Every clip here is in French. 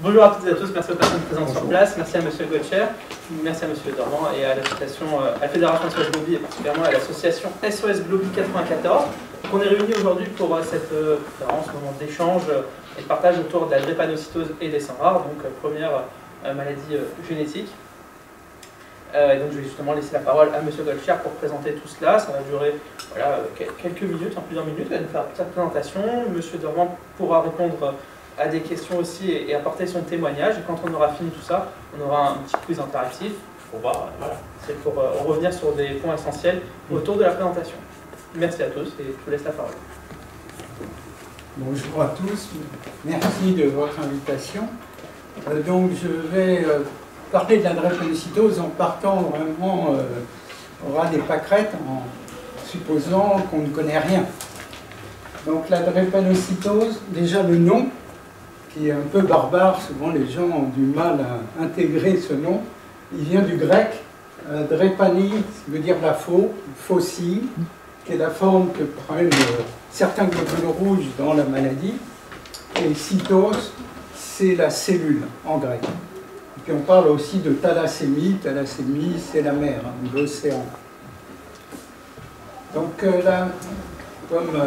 Bonjour à toutes et à tous, merci aux personnes présentes sur place, merci à M. Gottcher, merci à M. Dormand et à l'association, à la Fédération SOS Globi et particulièrement à l'association SOS Globi 94. Donc on est réunis aujourd'hui pour cette conférence, moment d'échange et de partage autour de la drépanocytose et des sangs rares, donc première maladie génétique. Donc je vais justement laisser la parole à M. Gottcher pour présenter tout cela. Ça va durer voilà, quelques minutes, plusieurs minutes. Il va nous faire sa présentation. M. Dormand pourra répondre à des questions aussi et apporter son témoignage. Et quand on aura fini tout ça, on aura un petit quiz interactif pour voir. Voilà, c'est pour revenir sur des points essentiels autour de la présentation. Merci à tous et je vous laisse la parole. Bonjour à tous, merci de votre invitation. Donc je vais parler de la drépanocytose en partant vraiment au ras des pâquerettes, en supposant qu'on ne connaît rien. Donc la drépanocytose, déjà le nom, qui est un peu barbare, souvent les gens ont du mal à intégrer ce nom, il vient du grec, drépani, ça veut dire la faux, faucille, qui est la forme que prennent certains globules rouges dans la maladie, et cytose, c'est la cellule en grec. Et puis on parle aussi de thalassémie, thalassémie c'est la mer, hein, l'océan. Donc là, comme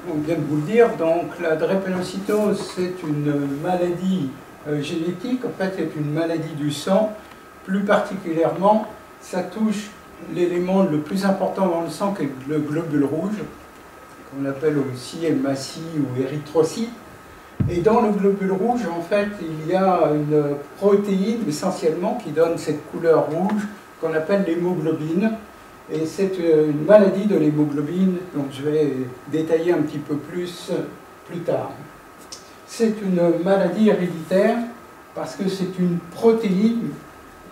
on vient de vous le dire, donc la drépanocytose c'est une maladie génétique, en fait c'est une maladie du sang, plus particulièrement ça touche l'élément le plus important dans le sang qui est le globule rouge, qu'on appelle aussi hématie ou érythrocyte. Et dans le globule rouge, en fait, il y a une protéine essentiellement qui donne cette couleur rouge qu'on appelle l'hémoglobine. Et c'est une maladie de l'hémoglobine, donc je vais détailler un petit peu plus tard. C'est une maladie héréditaire parce que c'est une protéine,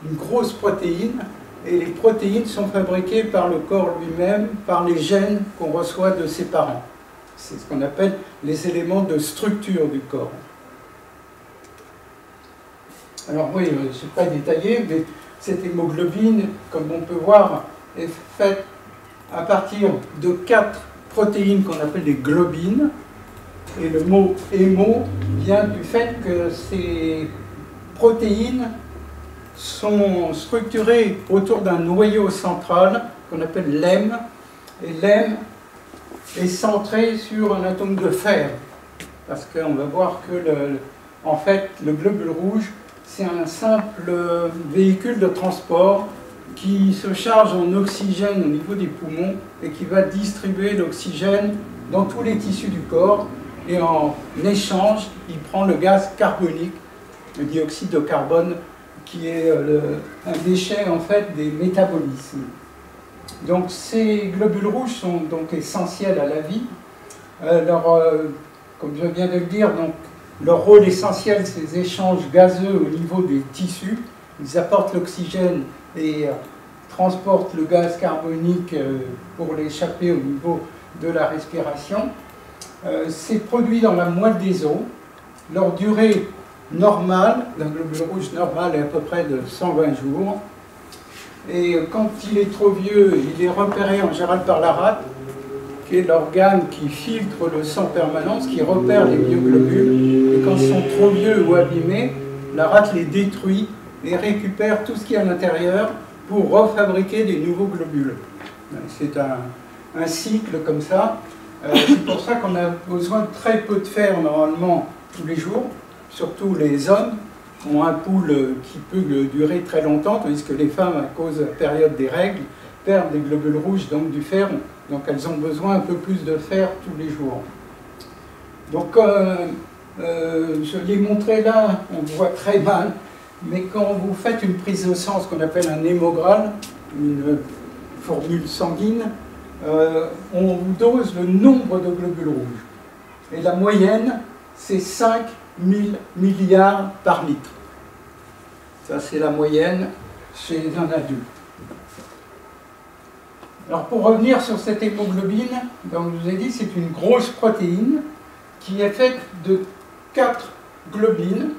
une grosse protéine, et les protéines sont fabriquées par le corps lui-même, par les gènes qu'on reçoit de ses parents. C'est ce qu'on appelle les éléments de structure du corps. Alors oui, je ne vais pas détailler, mais cette hémoglobine, comme on peut voir, est faite à partir de 4 protéines qu'on appelle des globines. Et le mot hémo vient du fait que ces protéines sont structurées autour d'un noyau central qu'on appelle l'hème. Et l'hème est centré sur un atome de fer. Parce qu'on va voir que en fait, le globule rouge, c'est un simple véhicule de transport qui se charge en oxygène au niveau des poumons et qui va distribuer l'oxygène dans tous les tissus du corps. Et en échange, il prend le gaz carbonique, le dioxyde de carbone, qui est un déchet en fait des métabolismes. Donc ces globules rouges sont donc essentiels à la vie. Comme je viens de le dire, donc, leur rôle essentiel, c'est les échanges gazeux au niveau des tissus. Ils apportent l'oxygène et transportent le gaz carbonique pour l'échapper au niveau de la respiration. C'est produit dans la moelle des os. Leur durée normale, d'un globule rouge normal est à peu près de 120 jours. Et quand il est trop vieux, il est repéré en général par la rate, qui est l'organe qui filtre le sang en permanence, qui repère les myoglobules. Et quand ils sont trop vieux ou abîmés, la rate les détruit et récupère tout ce qu'il y a à l'intérieur pour refabriquer des nouveaux globules. C'est un cycle comme ça. C'est pour ça qu'on a besoin de très peu de fer normalement tous les jours, surtout les hommes ont un pouls qui peut durer très longtemps, tandis que les femmes, à cause de la période des règles, perdent des globules rouges, donc du fer, donc elles ont besoin un peu plus de fer tous les jours. Donc je l'ai montré là, on voit très mal, mais quand vous faites une prise de sang, ce qu'on appelle un hémogramme, une formule sanguine, on vous dose le nombre de globules rouges. Et la moyenne, c'est 5000 milliards par litre. Ça, c'est la moyenne chez un adulte. Alors, pour revenir sur cette hémoglobine, donc je vous ai dit, c'est une grosse protéine qui est faite de 4 globines.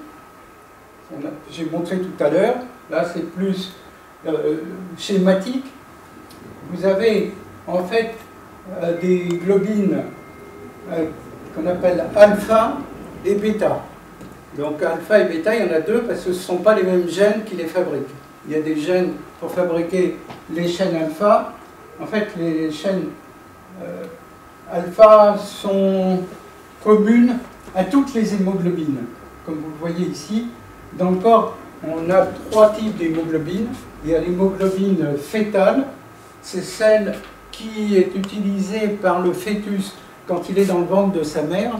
J'ai montré tout à l'heure. Là, c'est plus schématique. Vous avez en fait des globines qu'on appelle alpha et bêta. Donc alpha et bêta, il y en a deux parce que ce ne sont pas les mêmes gènes qui les fabriquent. Il y a des gènes pour fabriquer les chaînes alpha. En fait, les chaînes alpha sont communes à toutes les hémoglobines. Comme vous le voyez ici, dans le corps, on a trois types d'hémoglobines. Il y a l'hémoglobine fétale, c'est celle qui est utilisée par le fœtus quand il est dans le ventre de sa mère,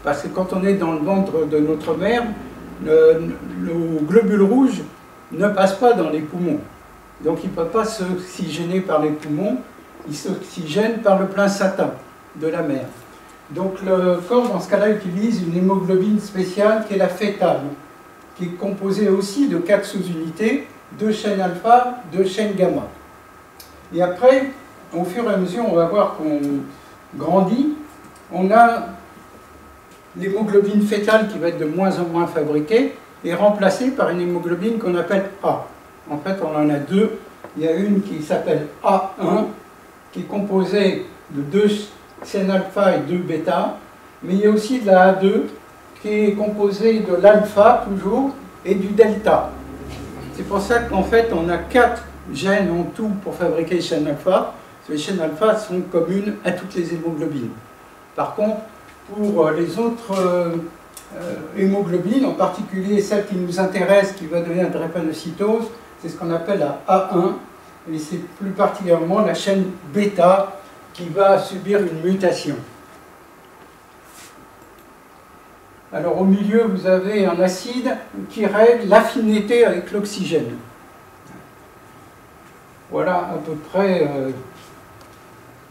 parce que quand on est dans le ventre de notre mère, le globule rouge ne passe pas dans les poumons. Donc il ne peut pas s'oxygéner par les poumons, il s'oxygène par le placenta de la mère. Donc le corps, dans ce cas-là, utilise une hémoglobine spéciale qui est la fétale, qui est composée aussi de 4 sous-unités, 2 chaînes alpha, 2 chaînes gamma. Et après, au fur et à mesure, on va voir qu'on grandit, on a l'hémoglobine fétale qui va être de moins en moins fabriquée et remplacée par une hémoglobine qu'on appelle A. En fait, on en a deux. Il y a une qui s'appelle A1, qui est composée de 2 chaînes alpha et 2 bêta, mais il y a aussi de la A2, qui est composée de l'alpha, toujours, et du delta. C'est pour ça qu'en fait, on a 4 gènes en tout pour fabriquer les chaînes alpha. Les chaînes alpha sont communes à toutes les hémoglobines. Par contre, pour les autres hémoglobines, en particulier celle qui nous intéresse, qui va donner un drépanocytose, c'est ce qu'on appelle la A1, et c'est plus particulièrement la chaîne bêta qui va subir une mutation. Alors au milieu, vous avez un acide qui règle l'affinité avec l'oxygène. Voilà à peu près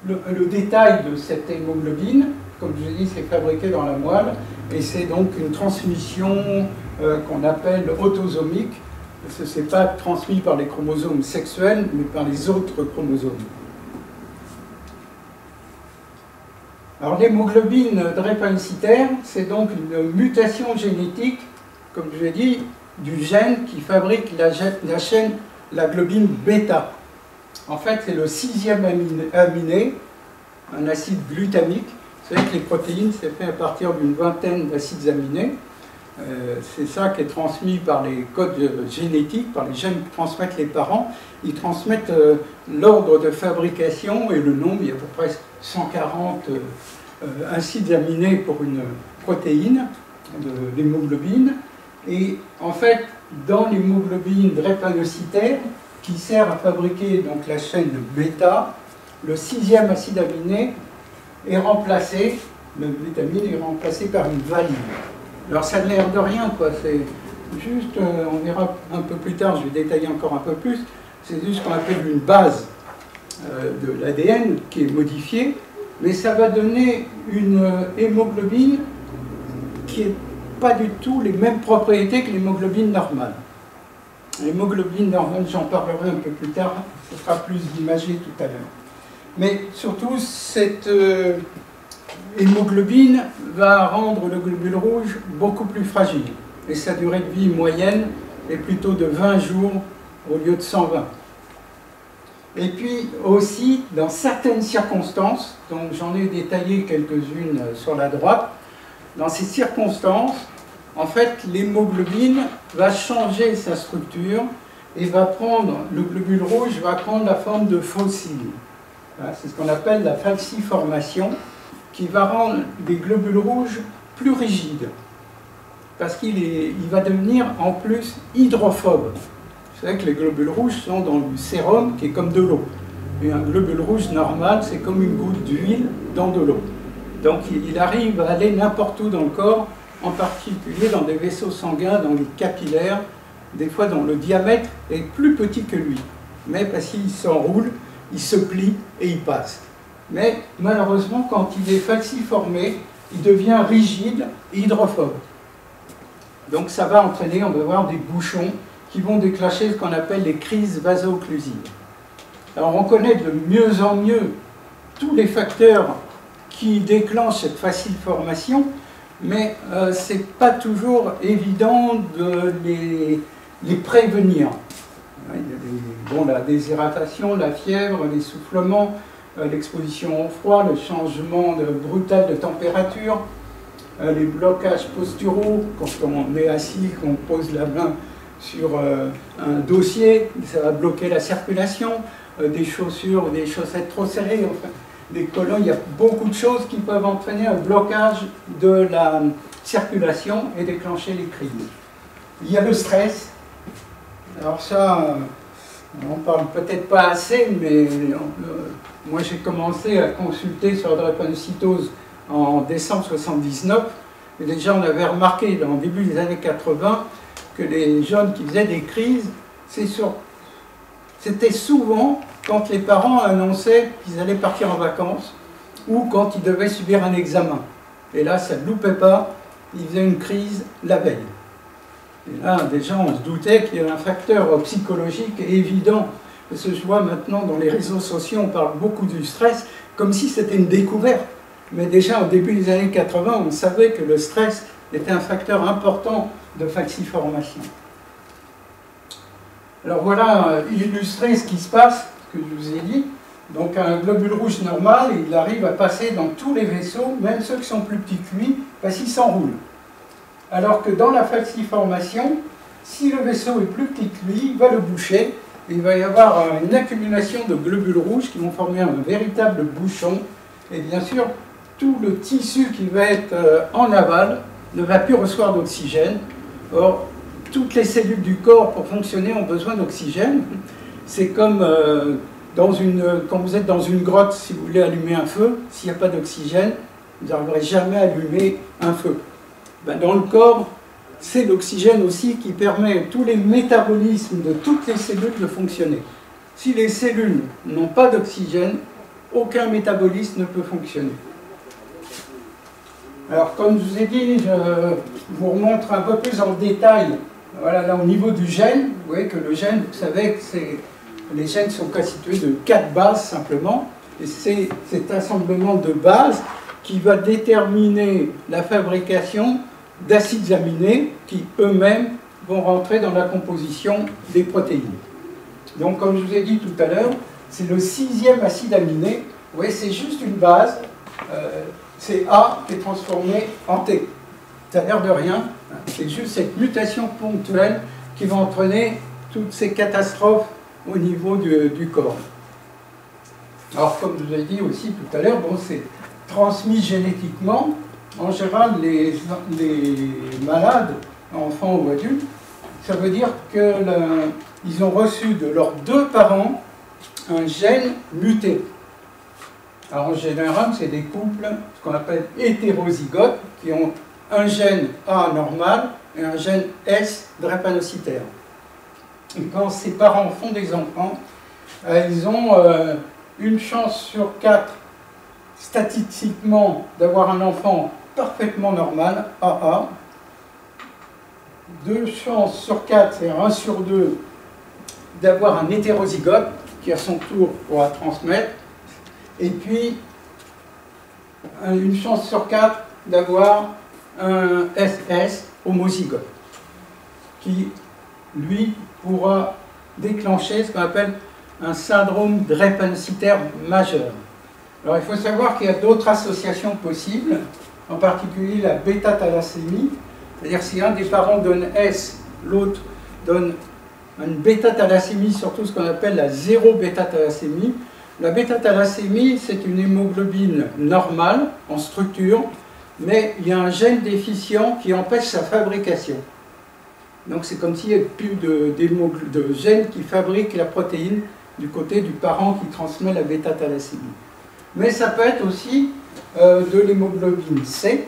le détail de cette hémoglobine. Comme je l'ai dit, c'est fabriqué dans la moelle et c'est donc une transmission qu'on appelle autosomique. Ce n'est pas transmis par les chromosomes sexuels, mais par les autres chromosomes. Alors l'hémoglobine drépanocytaire, c'est donc une mutation génétique, comme je l'ai dit, du gène qui fabrique la globine bêta. En fait, c'est le 6e aminé, un acide glutamique. Vous savez que les protéines, c'est fait à partir d'une vingtaine d'acides aminés. C'est ça qui est transmis par les codes génétiques, par les gènes que transmettent les parents. Ils transmettent l'ordre de fabrication et le nombre, il y a à peu près 140 acides aminés pour une protéine de l'hémoglobine. Et en fait, dans l'hémoglobine drépanocytaire, qui sert à fabriquer donc la chaîne bêta, le 6e acide aminé est remplacé, le glutamine est remplacé par une valine. Alors ça n'a l'air de rien, quoi. C'est juste, on verra un peu plus tard, je vais détailler encore un peu plus, c'est juste ce qu'on appelle une base de l'ADN qui est modifiée, mais ça va donner une hémoglobine qui n'a pas du tout les mêmes propriétés que l'hémoglobine normale. L'hémoglobine normale, j'en parlerai un peu plus tard, ce sera plus imagé tout à l'heure. Mais surtout, cette hémoglobine va rendre le globule rouge beaucoup plus fragile. Et sa durée de vie moyenne est plutôt de 20 jours au lieu de 120. Et puis aussi, dans certaines circonstances, donc j'en ai détaillé quelques-unes sur la droite, dans ces circonstances, en fait, l'hémoglobine va changer sa structure et va prendre, le globule rouge va prendre la forme de fossiles. C'est ce qu'on appelle la falciformation, qui va rendre les globules rouges plus rigides, parce qu'il va devenir en plus hydrophobe. Vous savez que les globules rouges sont dans du sérum qui est comme de l'eau. Et un globule rouge normal, c'est comme une goutte d'huile dans de l'eau. Donc il arrive à aller n'importe où dans le corps, en particulier dans des vaisseaux sanguins, dans les capillaires, des fois dont le diamètre est plus petit que lui. Mais parce qu'il s'enroule, il se plie et il passe. Mais malheureusement, quand il est falciformé, il devient rigide et hydrophobe. Donc ça va entraîner, on va voir, des bouchons qui vont déclencher ce qu'on appelle les crises vaso-occlusives. Alors on connaît de mieux en mieux tous les facteurs qui déclenchent cette falciformation, mais ce n'est pas toujours évident de les prévenir. Il y a la déshydratation, la fièvre, l'essoufflement, l'exposition au froid, le changement brutal de température. les blocages posturaux, quand on est assis, qu'on pose la main sur un dossier, ça va bloquer la circulation, des chaussures, des chaussettes trop serrées, enfin, des collants, il y a beaucoup de choses qui peuvent entraîner un blocage de la circulation et déclencher les crises. Il y a le stress. Alors ça, on parle peut-être pas assez, mais moi j'ai commencé à consulter sur la drépanocytose en décembre 1979, et déjà on avait remarqué dans le début des années 80 que les jeunes qui faisaient des crises, c'était souvent quand les parents annonçaient qu'ils allaient partir en vacances ou quand ils devaient subir un examen. Et là, ça ne loupait pas, ils faisaient une crise la veille. Et là, déjà, on se doutait qu'il y avait un facteur psychologique évident. Parce que je vois maintenant dans les réseaux sociaux, on parle beaucoup du stress, comme si c'était une découverte. Mais déjà, au début des années 80, on savait que le stress était un facteur important de falciformation. Alors voilà, illustrer ce qui se passe, que je vous ai dit. Donc un globule rouge normal, il arrive à passer dans tous les vaisseaux, même ceux qui sont plus petits que lui, parce qu'il s'enroule. Alors que dans la falciformation, si le vaisseau est plus petit que lui, il va le boucher, et il va y avoir une accumulation de globules rouges qui vont former un véritable bouchon, et bien sûr, tout le tissu qui va être en aval ne va plus recevoir d'oxygène. Or, toutes les cellules du corps, pour fonctionner, ont besoin d'oxygène. C'est comme quand vous êtes dans une grotte, si vous voulez allumer un feu, s'il n'y a pas d'oxygène, vous n'arriverez jamais à allumer un feu. Ben, dans le corps, c'est l'oxygène aussi qui permet tous les métabolismes de toutes les cellules de fonctionner. Si les cellules n'ont pas d'oxygène, aucun métabolisme ne peut fonctionner. Alors, comme je vous ai dit, je vous remontre un peu plus en détail. Voilà, là, au niveau du gène, vous voyez que le gène, vous savez que les gènes sont constitués de 4 bases simplement, et c'est cet assemblement de bases qui va déterminer la fabrication d'acides aminés qui eux-mêmes vont rentrer dans la composition des protéines. Donc, comme je vous ai dit tout à l'heure, c'est le 6e acide aminé. Vous voyez, c'est juste une base. C'est A qui est transformé en T. Ça a l'air de rien. C'est juste cette mutation ponctuelle qui va entraîner toutes ces catastrophes au niveau du corps. Alors, comme je vous ai dit aussi tout à l'heure, bon, c'est transmis génétiquement. En général, les malades, enfants ou adultes, ça veut dire qu'ils ont reçu de leurs 2 parents un gène muté. Alors, en général, c'est des couples, ce qu'on appelle hétérozygotes, qui ont un gène A normal et un gène S drépanocytaire. Et quand ces parents font des enfants, ils ont une chance sur 4, statistiquement, d'avoir un enfant parfaitement normal, AA. 2 chances sur 4, c'est 1 sur 2, d'avoir un hétérozygote qui à son tour pourra transmettre. Et puis, une chance sur 4 d'avoir un SS homozygote, qui, lui, pourra déclencher ce qu'on appelle un syndrome drépanocytaire majeur. Alors, il faut savoir qu'il y a d'autres associations possibles, en particulier la bêta-thalassémie, c'est-à-dire si un des parents donne S, l'autre donne une bêta-thalassémie, surtout ce qu'on appelle la zéro-bêta-thalassémie. La bêta-thalassémie, c'est une hémoglobine normale, en structure, mais il y a un gène déficient qui empêche sa fabrication. Donc c'est comme s'il n'y avait plus de gène qui fabrique la protéine du côté du parent qui transmet la bêta-thalassémie. Mais ça peut être aussi de l'hémoglobine C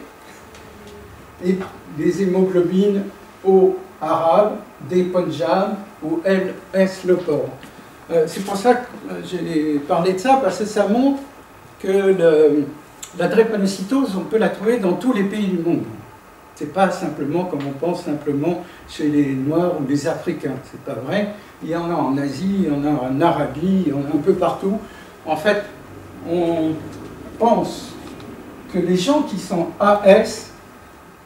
et des hémoglobines O arabes, D Punjab ou LS le porc. C'est pour ça que j'ai parlé de ça, parce que ça montre que la drépanocytose, on peut la trouver dans tous les pays du monde. C'est pas simplement comme on pense simplement chez les Noirs ou les Africains. C'est pas vrai. Il y en a en Asie, il y en a en Arabie, il y en a un peu partout. En fait, on pense que les gens qui sont AS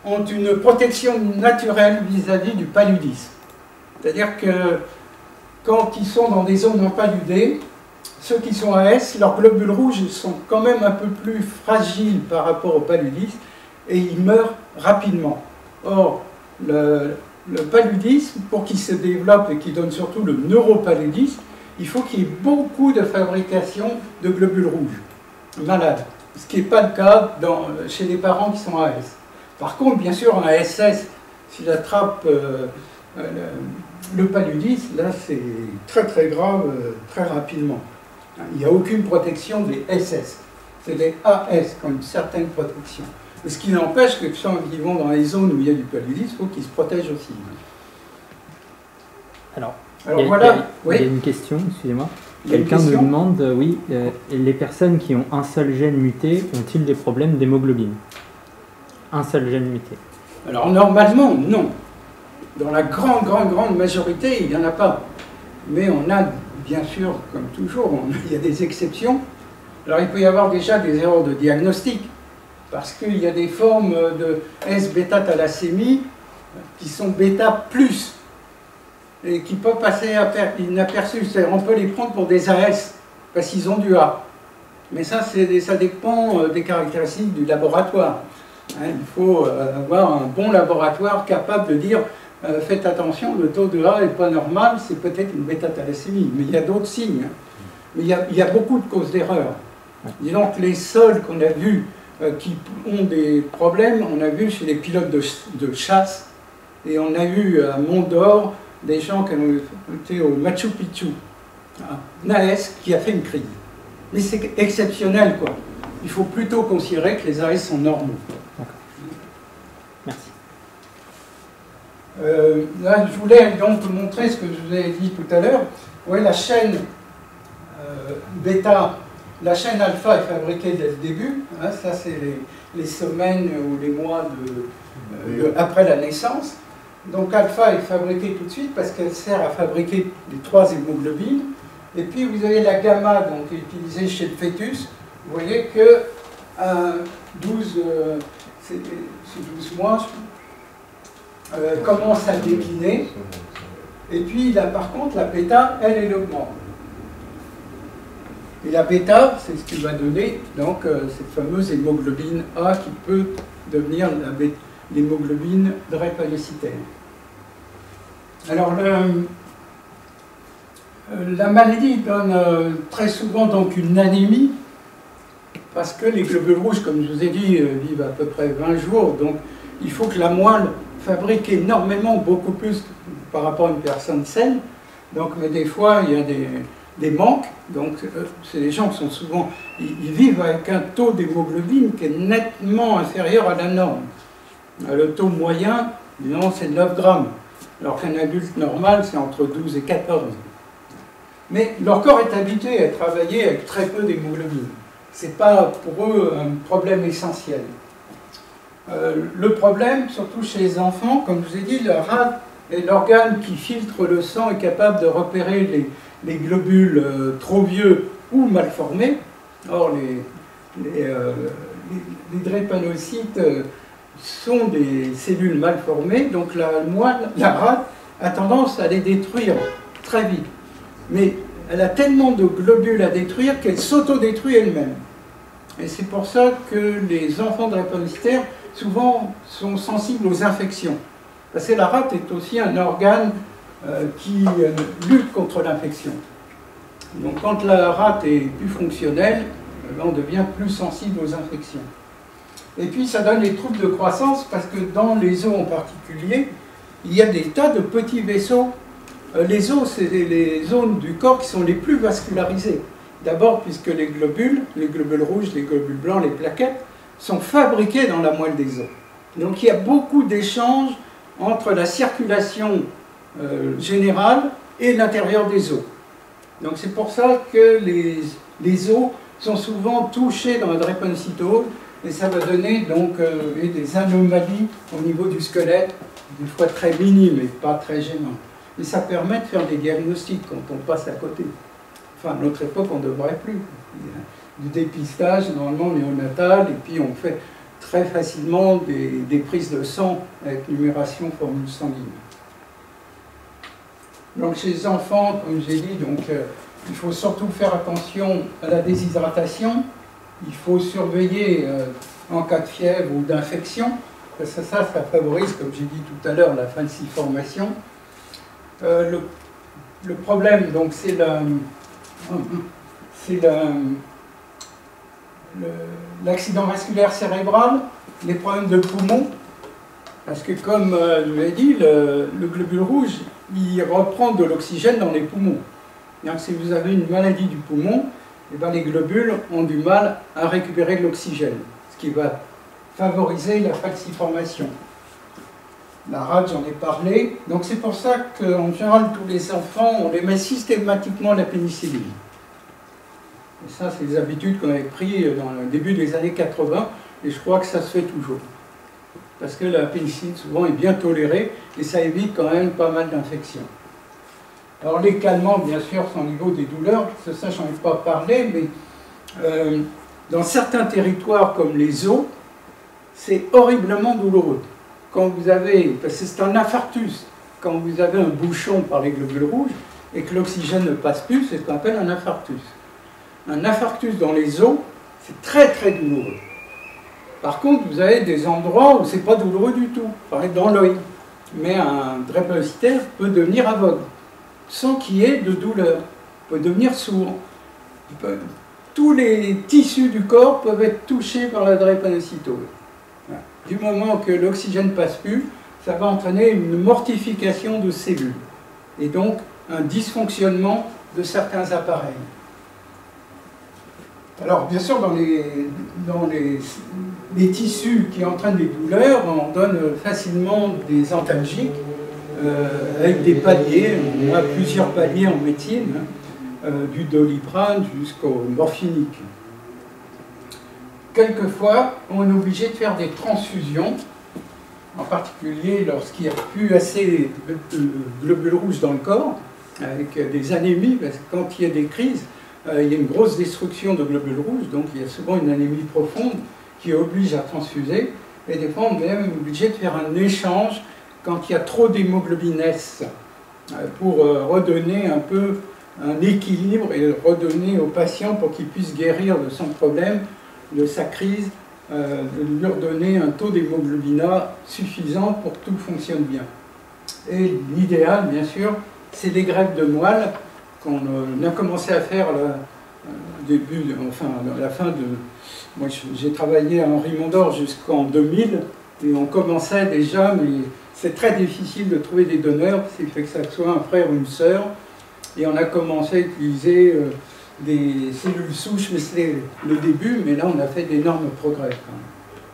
ont une protection naturelle vis-à-vis du paludisme. C'est-à-dire que quand ils sont dans des zones empaludées, ceux qui sont AS, leurs globules rouges sont quand même un peu plus fragiles par rapport au paludisme, et il meurt rapidement. Or, le paludisme, pour qu'il se développe et qu'il donne surtout le neuropaludisme, il faut qu'il y ait beaucoup de fabrication de globules rouges malades, ce qui n'est pas le cas chez les parents qui sont AS. Par contre, bien sûr, en SS, s'il attrape le paludisme, là c'est très très grave, très rapidement. Il n'y a aucune protection des SS. C'est les AS qui ont une certaine protection. Ce qui n'empêche que ceux qui vont dans les zones où il y a du paludisme, il faut qu'ils se protègent aussi. Alors voilà. Il y a une question, excusez-moi. Quelqu'un me demande, oui, les personnes qui ont un seul gène muté ont-ils des problèmes d'hémoglobine? Un seul gène muté. Alors normalement, non. Dans la grande majorité, il n'y en a pas. Mais on a, bien sûr, comme toujours, il y a des exceptions. Alors il peut y avoir déjà des erreurs de diagnostic, parce qu'il y a des formes de S-bêta-thalassémie qui sont bêta plus, et qui peuvent passer inaperçus. On peut les prendre pour des AS, parce qu'ils ont du A. Mais ça dépend des caractéristiques du laboratoire. Il faut avoir un bon laboratoire capable de dire faites attention, le taux de A n'est pas normal, c'est peut-être une bêta-thalassémie. Mais il y a d'autres signes. Mais il y a beaucoup de causes d'erreur. Disons que les seuls qu'on a vus qui ont des problèmes, on a vu chez les pilotes de chasse, et on a eu à Mont d'Or des gens qui ont été au Machu Picchu, Naes, qui a fait une crise. Mais c'est exceptionnel, quoi. Il faut plutôt considérer que les AS sont normaux. Merci. Là, je voulais donc vous montrer ce que je vous ai dit tout à l'heure. Vous voyez, la chaîne bêta, la chaîne alpha est fabriquée dès le début. Ça, c'est les semaines ou les mois après la naissance. Donc alpha est fabriquée tout de suite parce qu'elle sert à fabriquer les 3 hémoglobines. Et puis vous avez la gamma, donc utilisée chez le fœtus. Vous voyez que à 12 mois commence à décliner. Et puis là, par contre, la bêta, elle augmente. Et la bêta, c'est ce qui va donner donc cette fameuse hémoglobine A qui peut devenir l'hémoglobine drépanocytaire. Alors, la maladie donne très souvent donc une anémie, parce que les globules rouges, comme je vous ai dit, vivent à peu près 20 jours, donc il faut que la moelle fabrique énormément, beaucoup plus par rapport à une personne saine. Donc, mais des fois, il y a des manques, donc c'est des gens qui sont souvent, ils vivent avec un taux d'hémoglobine qui est nettement inférieur à la norme. Le taux moyen, disons, c'est 9 grammes, alors qu'un adulte normal, c'est entre 12 et 14. Mais leur corps est habitué à travailler avec très peu d'hémoglobine. Ce n'est pas pour eux un problème essentiel. Le problème, surtout chez les enfants, comme je vous ai dit, le rate est l'organe qui filtre le sang, est capable de repérer les globules trop vieux ou mal formés. Or, les drépanocytes sont des cellules mal formées, donc la rate a tendance à les détruire très vite. Mais elle a tellement de globules à détruire qu'elle s'autodétruit elle-même. Et c'est pour ça que les enfants drépanocytaires, souvent, sont sensibles aux infections. Parce que la rate est aussi un organe qui lutte contre l'infection. Donc quand la rate est plus fonctionnelle, on devient plus sensible aux infections. Et puis ça donne les troubles de croissance, parce que dans les os en particulier, il y a des tas de petits vaisseaux. Les os, c'est les zones du corps qui sont les plus vascularisées. D'abord, puisque les globules rouges, les globules blancs, les plaquettes, sont fabriqués dans la moelle des os. Donc il y a beaucoup d'échanges entre la circulation générale et l'intérieur des os. Donc c'est pour ça que les os sont souvent touchés dans la drépanocytose, et ça va donner donc des anomalies au niveau du squelette, des fois très minimes et pas très gênantes. Mais ça permet de faire des diagnostics quand on passe à côté. Enfin, à notre époque, on ne devrait plus. Il y a du dépistage, normalement néonatal, et puis on fait très facilement des prises de sang avec numération formule sanguine. Donc chez les enfants, comme j'ai dit, il faut surtout faire attention à la déshydratation. Il faut surveiller en cas de fièvre ou d'infection. Ça favorise, comme j'ai dit tout à l'heure, la falciformation. Le problème, donc, c'est l'accident vasculaire cérébral, les problèmes de poumon, parce que comme je l'ai dit, le globule rouge, il reprend de l'oxygène dans les poumons. Donc, si vous avez une maladie du poumon, eh bien, les globules ont du mal à récupérer de l'oxygène, ce qui va favoriser la falciformation. La rate, j'en ai parlé. Donc c'est pour ça qu'en général, tous les enfants, on les met systématiquement à la pénicilline. Et ça, c'est des habitudes qu'on avait prises dans le début des années 80, et je crois que ça se fait toujours. Parce que la pénicilline, souvent, est bien tolérée, et ça évite quand même pas mal d'infections. Alors les calmants, bien sûr, sont au niveau des douleurs, ça, j'en ai pas parlé, mais dans certains territoires comme les eaux, c'est horriblement douloureux. Quand vous avez, parce que c'est un infarctus, quand vous avez un bouchon par les globules rouges et que l'oxygène ne passe plus, c'est ce qu'on appelle un infarctus. Un infarctus dans les os, c'est très très douloureux. Par contre, vous avez des endroits où c'est pas douloureux du tout, par exemple dans l'œil. Mais un drépanocytaire peut devenir aveugle, sans qu'il y ait de douleur. Il peut devenir sourd. Tous les tissus du corps peuvent être touchés par la drépanocytose. Du moment que l'oxygène ne passe plus, ça va entraîner une mortification de cellules et donc un dysfonctionnement de certains appareils. Alors bien sûr, dans les tissus qui entraînent des douleurs, on donne facilement des antalgiques avec des paliers. On a plusieurs paliers en médecine, du Doliprane jusqu'au morphinique. Quelquefois, on est obligé de faire des transfusions, en particulier lorsqu'il n'y a plus assez de globules rouges dans le corps, avec des anémies, parce que quand il y a des crises, il y a une grosse destruction de globules rouges, donc il y a souvent une anémie profonde qui oblige à transfuser, et des fois on est même obligé de faire un échange quand il y a trop d'hémoglobine S, pour redonner un peu un équilibre et redonner au patient pour qu'il puisse guérir de son problème, de sa crise, de lui redonner un taux d'hémoglobina suffisant pour que tout fonctionne bien. Et l'idéal, bien sûr, c'est les greffes de moelle qu'on a commencé à faire à la fin de... Moi, j'ai travaillé à Henri Mondor jusqu'en 2000, et on commençait déjà, mais c'est très difficile de trouver des donneurs, c'est fait que ça soit un frère ou une sœur, et on a commencé à utiliser des cellules souches, mais c'était le début, mais là on a fait d'énormes progrès quand même.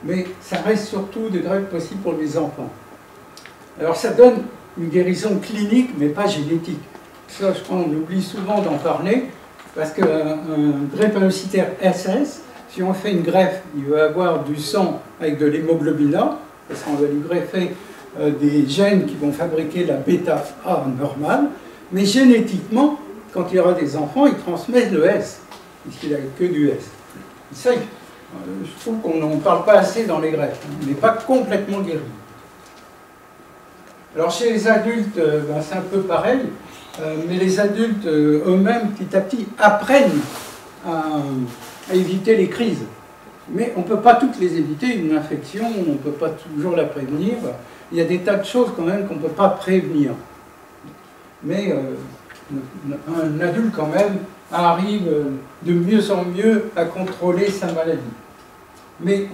Mais ça reste surtout des greffes possibles pour les enfants. Alors ça donne une guérison clinique, mais pas génétique. Ça, je crois, on oublie souvent d'en parler, parce qu'un drépanocytaire SS, si on fait une greffe, il va avoir du sang avec de l'hémoglobina, parce qu'on va lui greffer des gènes qui vont fabriquer la bêta-A normale, mais génétiquement, quand il y aura des enfants, il transmet le S, puisqu'il n'a que du S. Et ça, je trouve qu'on n'en parle pas assez dans les greffes. On n'est pas complètement guéri. Alors chez les adultes, c'est un peu pareil, mais les adultes eux-mêmes, petit à petit, apprennent à éviter les crises. Mais on ne peut pas toutes les éviter. Une infection, on ne peut pas toujours la prévenir. Il y a des tas de choses quand même qu'on ne peut pas prévenir. Mais un adulte quand même arrive de mieux en mieux à contrôler sa maladie. Mais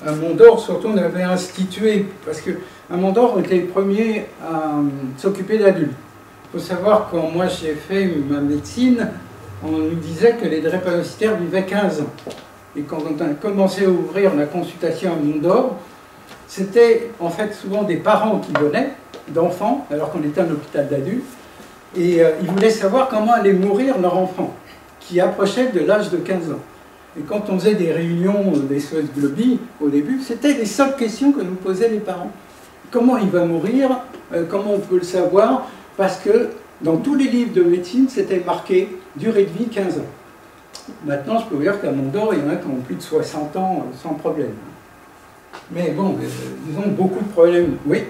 à Mondor, surtout, on avait institué, parce qu'à Mondor, on était les premiers à s'occuper d'adultes. Il faut savoir, quand moi j'ai fait ma médecine, on nous disait que les drépanocytaires vivaient 15 ans. Et quand on a commencé à ouvrir la consultation à Mondor, c'était en fait souvent des parents qui venaient, d'enfants, alors qu'on était un hôpital d'adultes, et ils voulaient savoir comment allait mourir leur enfant, qui approchait de l'âge de 15 ans. Et quand on faisait des réunions des SOS Globi, au début, c'était les seules questions que nous posaient les parents. Comment il va mourir? Comment on peut le savoir? Parce que dans tous les livres de médecine, c'était marqué durée de vie 15 ans. Maintenant, je peux vous dire qu'à Mondor, il y en a qui ont plus de 60 ans sans problème. Mais bon, ils ont beaucoup de problèmes. Oui.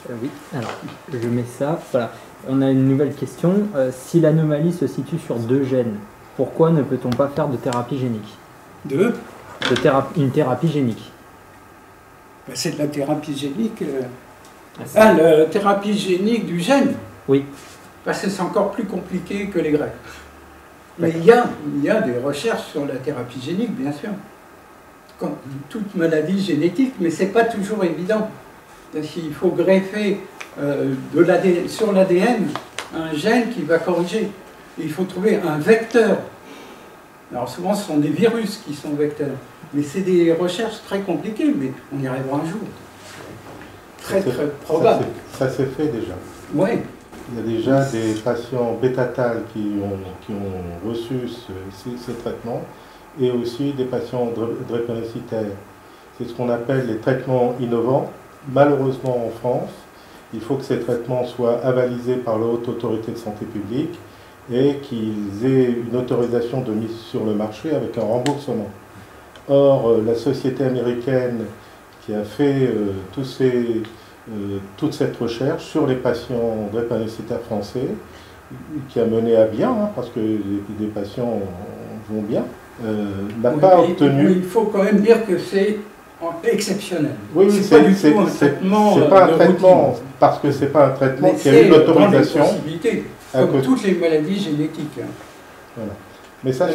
Oui, alors je mets ça. Voilà. On a une nouvelle question. Si l'anomalie se situe sur 2 gènes, pourquoi ne peut-on pas faire de thérapie génique? une thérapie génique. Ben, c'est de la thérapie génique. La thérapie génique du gène. Oui. Parce que c'est encore plus compliqué que les Grecs. Mais il y a des recherches sur la thérapie génique, bien sûr. Comme toute maladie génétique, mais ce n'est pas toujours évident. Parce qu'il faut greffer sur l'ADN un gène qui va corriger. Et il faut trouver un vecteur. Alors souvent, ce sont des virus qui sont vecteurs. Mais c'est des recherches très compliquées, mais on y arrivera un jour. Très probable. Ça s'est fait déjà. Oui. Il y a déjà des patients bêta-thales qui ont reçu ces traitements et aussi des patients drépanocytaires. C'est ce qu'on appelle les traitements innovants. Malheureusement, en France, il faut que ces traitements soient avalisés par la Haute Autorité de Santé publique et qu'ils aient une autorisation de mise sur le marché avec un remboursement. Or, la société américaine qui a fait toute cette recherche sur les patients drépanocytaires français, qui a mené à bien, parce que les patients vont bien, n'a pas obtenu... Il faut quand même dire que c'est exceptionnel. Oui, c'est pas du tout un traitement. C'est pas un traitement, parce que c'est pas un traitement qui a eu l'autorisation. Comme toutes les maladies génétiques. Voilà. Mais ça,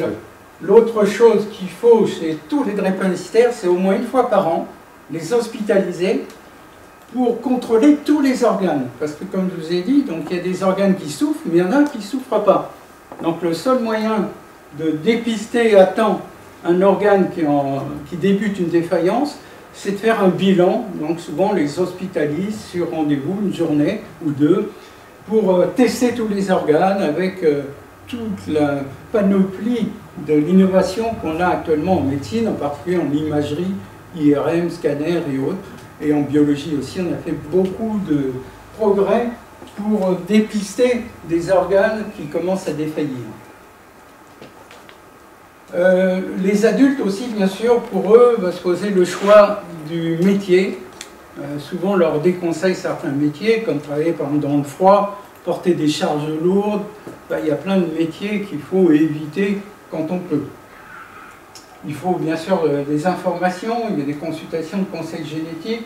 l'autre chose qu'il faut chez tous les drépanocytaires, c'est au moins une fois par an les hospitaliser pour contrôler tous les organes. Parce que comme je vous ai dit, donc, il y a des organes qui souffrent, mais il y en a qui ne souffrent pas. Donc le seul moyen de dépister à temps un organe qui débute une défaillance, c'est de faire un bilan. Donc souvent on les hospitalise sur rendez-vous, une journée ou deux, pour tester tous les organes avec toute la panoplie de l'innovation qu'on a actuellement en médecine, en particulier en imagerie, IRM, scanner et autres. Et en biologie aussi, on a fait beaucoup de progrès pour dépister des organes qui commencent à défaillir. Les adultes aussi, bien sûr, pour eux, va se poser le choix du métier. Souvent, on leur déconseille certains métiers, comme travailler par exemple dans le froid, porter des charges lourdes. Ben, il y a plein de métiers qu'il faut éviter quand on peut. Il faut bien sûr des informations, il y a des consultations de conseils génétiques.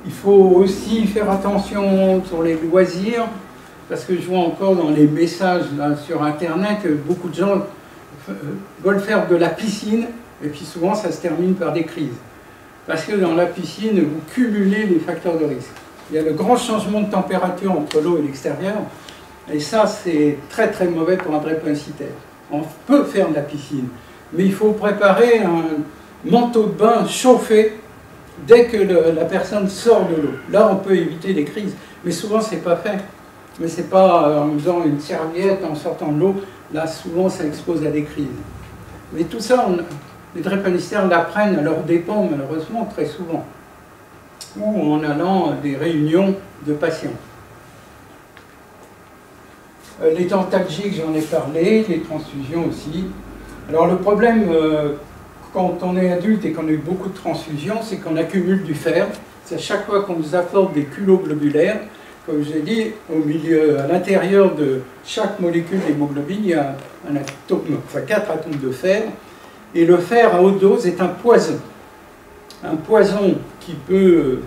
Il faut aussi faire attention sur les loisirs, parce que je vois encore dans les messages là, sur Internet que beaucoup de gens veulent faire de la piscine, et puis souvent ça se termine par des crises. Parce que dans la piscine, vous cumulez les facteurs de risque. Il y a le grand changement de température entre l'eau et l'extérieur, et ça c'est très très mauvais pour un drépanocytaire. On peut faire de la piscine, mais il faut préparer un manteau de bain chauffé dès que la personne sort de l'eau. Là, on peut éviter les crises, mais souvent, ce n'est pas fait. Mais ce n'est pas en faisant une serviette, en sortant de l'eau. Là, souvent, ça expose à des crises. Mais tout ça, les drépanocytaires l'apprennent à leurs dépens, malheureusement, très souvent. Ou en allant à des réunions de patients. Les dentalgiques, j'en ai parlé, les transfusions aussi. Alors le problème, quand on est adulte et qu'on a eu beaucoup de transfusions, c'est qu'on accumule du fer. C'est à chaque fois qu'on nous apporte des culots globulaires, comme je l'ai dit, au milieu, à l'intérieur de chaque molécule d'hémoglobine, il y a 4 atomes de fer. Et le fer à haute dose est un poison. Un poison qui peut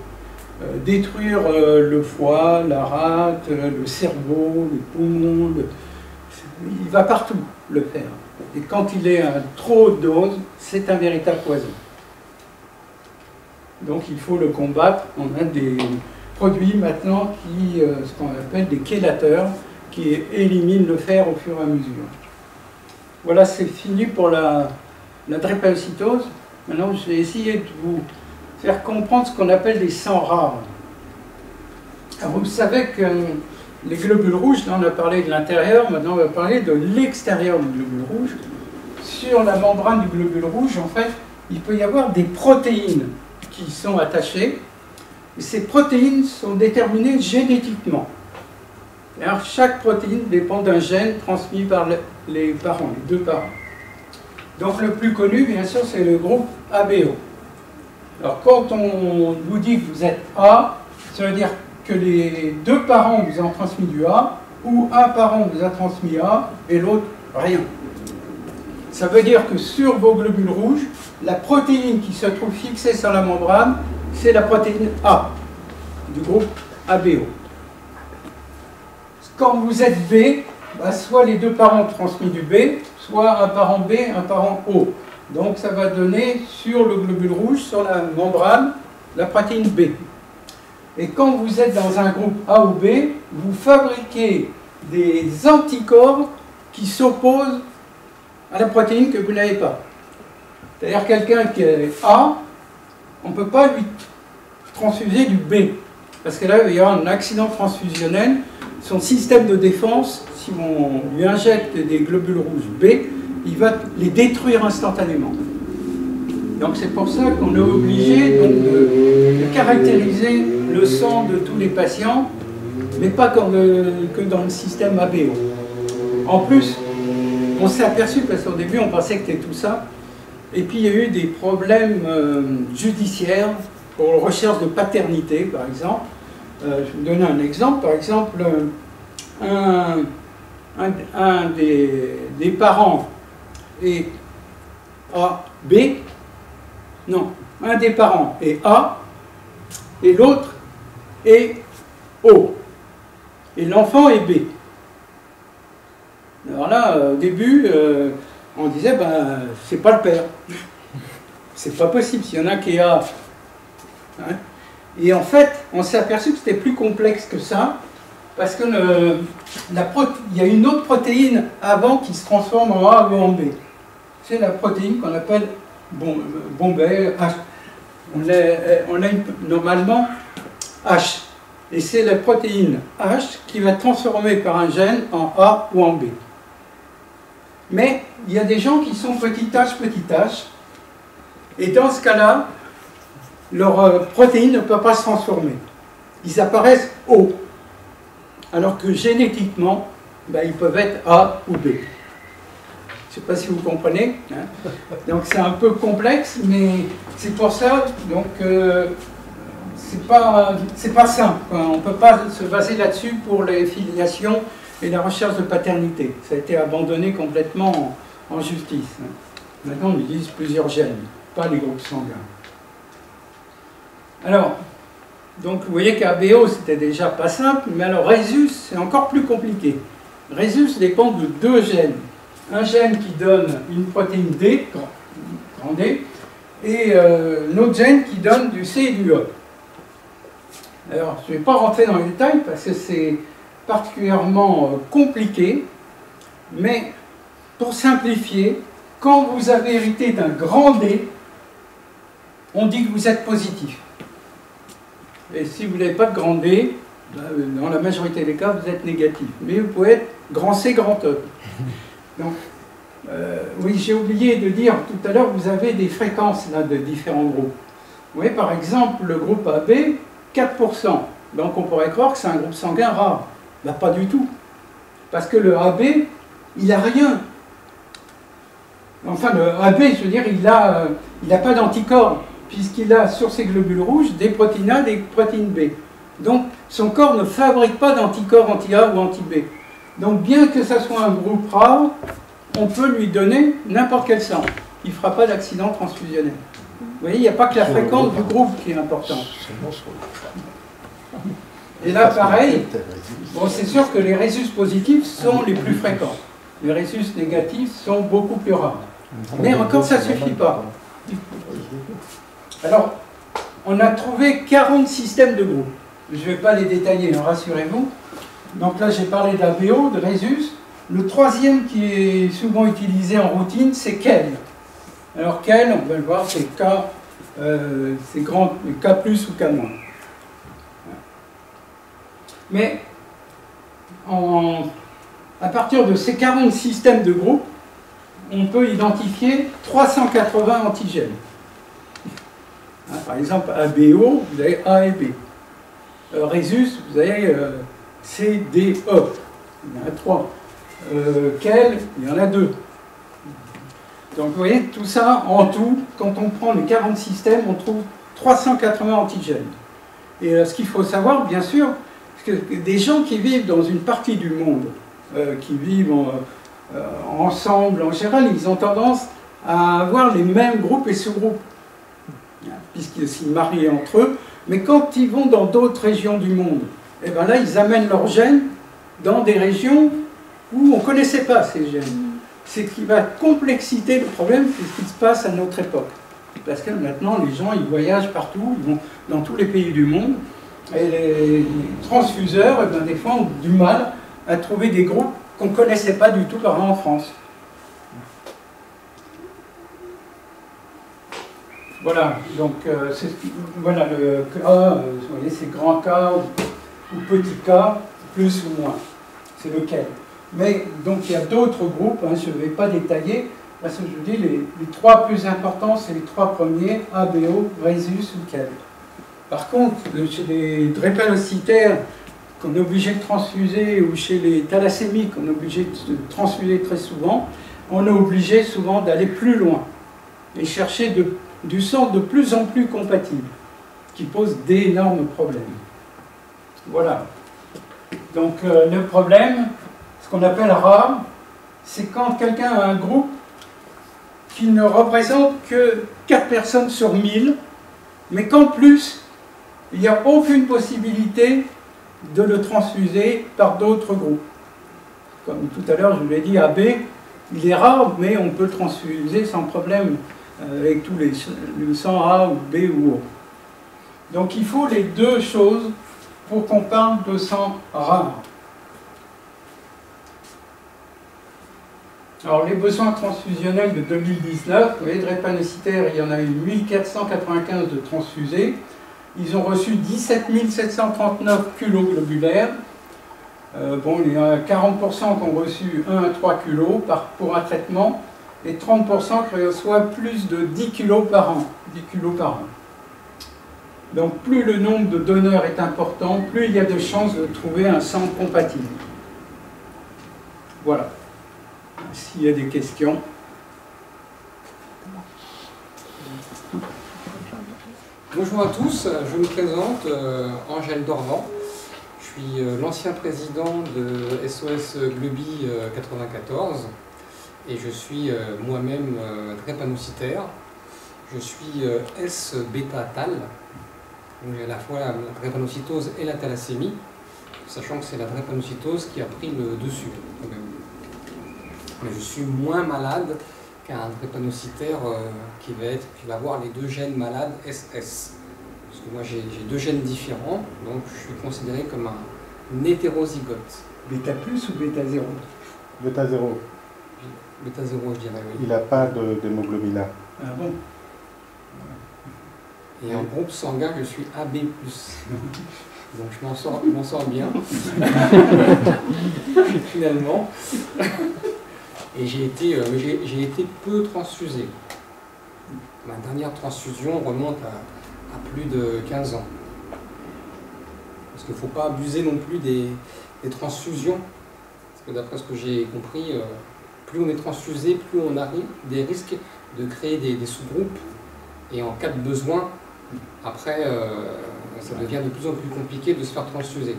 détruire le foie, la rate, le cerveau, les poumons, il va partout, le fer. Et quand il est à trop haute dose, c'est un véritable poison. Donc il faut le combattre. On a des produits maintenant qui, ce qu'on appelle des chélateurs, qui éliminent le fer au fur et à mesure. Voilà, c'est fini pour la drépanocytose. Maintenant, je vais essayer de vous faire comprendre ce qu'on appelle des sangs rares. Alors, vous savez que les globules rouges, là on a parlé de l'intérieur, maintenant on va parler de l'extérieur du globule rouge. Sur la membrane du globule rouge, en fait, il peut y avoir des protéines qui sont attachées. Et ces protéines sont déterminées génétiquement. Alors, chaque protéine dépend d'un gène transmis par les parents, les deux parents. Donc le plus connu, bien sûr, c'est le groupe ABO. Alors quand on vous dit que vous êtes A, ça veut dire que les deux parents vous ont transmis du A, ou un parent vous a transmis A, et l'autre rien. Ça veut dire que sur vos globules rouges, la protéine qui se trouve fixée sur la membrane, c'est la protéine A, du groupe ABO. Quand vous êtes B, bah, soit les deux parents ont transmis du B, soit un parent B, un parent O. Donc ça va donner sur le globule rouge, sur la membrane, la protéine B. Et quand vous êtes dans un groupe A ou B, vous fabriquez des anticorps qui s'opposent à la protéine que vous n'avez pas. C'est-à-dire quelqu'un qui est A, on ne peut pas lui transfuser du B. Parce que là, il y a un accident transfusionnel. Son système de défense, si on lui injecte des globules rouges B, il va les détruire instantanément. Donc c'est pour ça qu'on est obligé donc, de caractériser le sang de tous les patients, mais pas que dans le système ABO. En plus, on s'est aperçu, parce qu'au début on pensait que c'était tout ça, et puis il y a eu des problèmes judiciaires pour recherche de paternité, par exemple. Je vais vous donner un exemple. Par exemple, un des parents est A, B. Non, un des parents est A et l'autre est O. Et l'enfant est B. Alors là, au début, on disait, ben, c'est pas le père. C'est pas possible, s'il y en a qui est A. Hein? Et en fait, on s'est aperçu que c'était plus complexe que ça, parce que il y a une autre protéine avant qui se transforme en A ou en B. C'est la protéine qu'on appelle Bombay H. On a normalement H. Et c'est la protéine H qui va transformer par un gène en A ou en B. Mais il y a des gens qui sont petit H, et dans ce cas-là, leur protéine ne peut pas se transformer. Ils apparaissent O. Alors que génétiquement, ben, ils peuvent être A ou B. Je ne sais pas si vous comprenez. Hein. Donc c'est un peu complexe, mais c'est pour ça, donc c'est pas simple. On ne peut pas se baser là-dessus pour les filiations et la recherche de paternité. Ça a été abandonné complètement en justice. Hein. Maintenant, on utilise plusieurs gènes, pas les groupes sanguins. Alors, donc vous voyez qu'ABO c'était déjà pas simple, mais alors Rhésus c'est encore plus compliqué. Rhésus dépend de deux gènes. Un gène qui donne une protéine D, grand D, et un autre gène qui donne du C et du E. Alors, je ne vais pas rentrer dans les détails parce que c'est particulièrement compliqué, mais pour simplifier, quand vous avez hérité d'un grand D, on dit que vous êtes positif. Et si vous n'avez pas de grand D, dans la majorité des cas, vous êtes négatif. Mais vous pouvez être grand C, grand E. Donc, oui, j'ai oublié de dire tout à l'heure, vous avez des fréquences là, de différents groupes. Vous voyez, par exemple, le groupe AB, 4%. Donc, on pourrait croire que c'est un groupe sanguin rare. Ben, pas du tout. Parce que le AB, il n'a rien. Enfin, le AB, je veux dire, il n'a pas d'anticorps, puisqu'il a sur ses globules rouges des protéines A et des protéines B. Donc, son corps ne fabrique pas d'anticorps anti-A ou anti-B. Donc, bien que ça soit un groupe rare, on peut lui donner n'importe quel sang. Il ne fera pas d'accident transfusionnel. Vous voyez, il n'y a pas que la fréquence du groupe qui est importante. Et là, pareil, bon, c'est sûr que les rhésus positifs sont les plus fréquents. Les rhésus négatifs sont beaucoup plus rares. Mais encore, ça ne suffit pas. Alors, on a trouvé 40 systèmes de groupes. Je ne vais pas les détailler, rassurez-vous. Donc là, j'ai parlé d'ABO, de rhésus. Le troisième qui est souvent utilisé en routine, c'est KEL. Alors KEL, on va le voir, c'est K, c'est grand, K plus ou K moins. Mais à partir de ces 40 systèmes de groupes, on peut identifier 380 antigènes. Par exemple, ABO, vous avez A et B. Rhésus, vous avez C, D, E. Il y en a 3. KEL, il y en a 2. Donc vous voyez, tout ça, en tout, quand on prend les 40 systèmes, on trouve 380 antigènes. Et ce qu'il faut savoir, bien sûr, c'est que des gens qui vivent dans une partie du monde, qui vivent ensemble, en général, ils ont tendance à avoir les mêmes groupes et sous-groupes, puisqu'ils s'y marient entre eux. Mais quand ils vont dans d'autres régions du monde, et bien là, ils amènent leurs gènes dans des régions où on ne connaissait pas ces gènes. C'est ce qui va complexifier le problème, c'est ce qui se passe à notre époque. Parce que maintenant, les gens, ils voyagent partout, ils vont dans tous les pays du monde, et les transfuseurs, eh bien, des fois, ont du mal à trouver des groupes qu'on ne connaissait pas du tout, par exemple, en France. Voilà, donc voilà le cas, vous voyez, c'est grand cas ou petit cas, plus ou moins, c'est lequel. Mais donc il y a d'autres groupes, hein, je ne vais pas détailler, parce que je vous dis, les trois plus importants, c'est les trois premiers, A, B, O, Rhesus ou Kell. Par contre, chez les drépanocytaires qu'on est obligé de transfuser, ou chez les thalassémiques qu'on est obligé de transfuser très souvent, on est obligé souvent d'aller plus loin et chercher du sang de plus en plus compatible, qui pose d'énormes problèmes. Voilà. Donc le problème, ce qu'on appelle rare, c'est quand quelqu'un a un groupe qui ne représente que 4 personnes sur 1000, mais qu'en plus, il n'y a aucune possibilité de le transfuser par d'autres groupes. Comme tout à l'heure, je vous l'ai dit, AB, il est rare, mais on peut le transfuser sans problème avec tous le sang A ou B ou O. Donc il faut les deux choses pour qu'on parle de sang rare. Alors les besoins transfusionnels de 2019, vous voyez, drépanocytaires, il y en a eu 1495 de transfusés. Ils ont reçu 17 739 culoglobulaires. Bon, il y a 40% qui ont reçu 1 à 3 kilos pour un traitement et 30% qui reçoivent plus de 10 kilos par an. 10 kilos par an. Donc plus le nombre de donneurs est important, plus il y a de chances de trouver un sang compatible. Voilà. S'il y a des questions. Bonjour à tous, je me présente, Angèle Dorvan. Je suis l'ancien président de SOS Globi 94 et je suis moi-même drépanocytaire. Je suis S-bêta-thal, donc j'ai à la fois la drépanocytose et la thalassémie, sachant que c'est la drépanocytose qui a pris le dessus quand même. Mais je suis moins malade qu'un drépanocytaire qui va avoir les deux gènes malades SS. Parce que moi j'ai deux gènes différents, donc je suis considéré comme un hétérozygote. Bêta plus ou bêta 0? Bêta 0. Bêta 0, je dirais, oui. Il n'a pas d'hémoglobine A. Ah bon? Et en groupe sanguin, je suis AB+. Donc je m'en sors bien. Finalement. Et j'ai été peu transfusé. Ma dernière transfusion remonte à plus de 15 ans. Parce qu'il ne faut pas abuser non plus des transfusions. Parce que d'après ce que j'ai compris, plus on est transfusé, plus on a des risques de créer des sous-groupes. Et en cas de besoin, après, ça devient de plus en plus compliqué de se faire transfuser.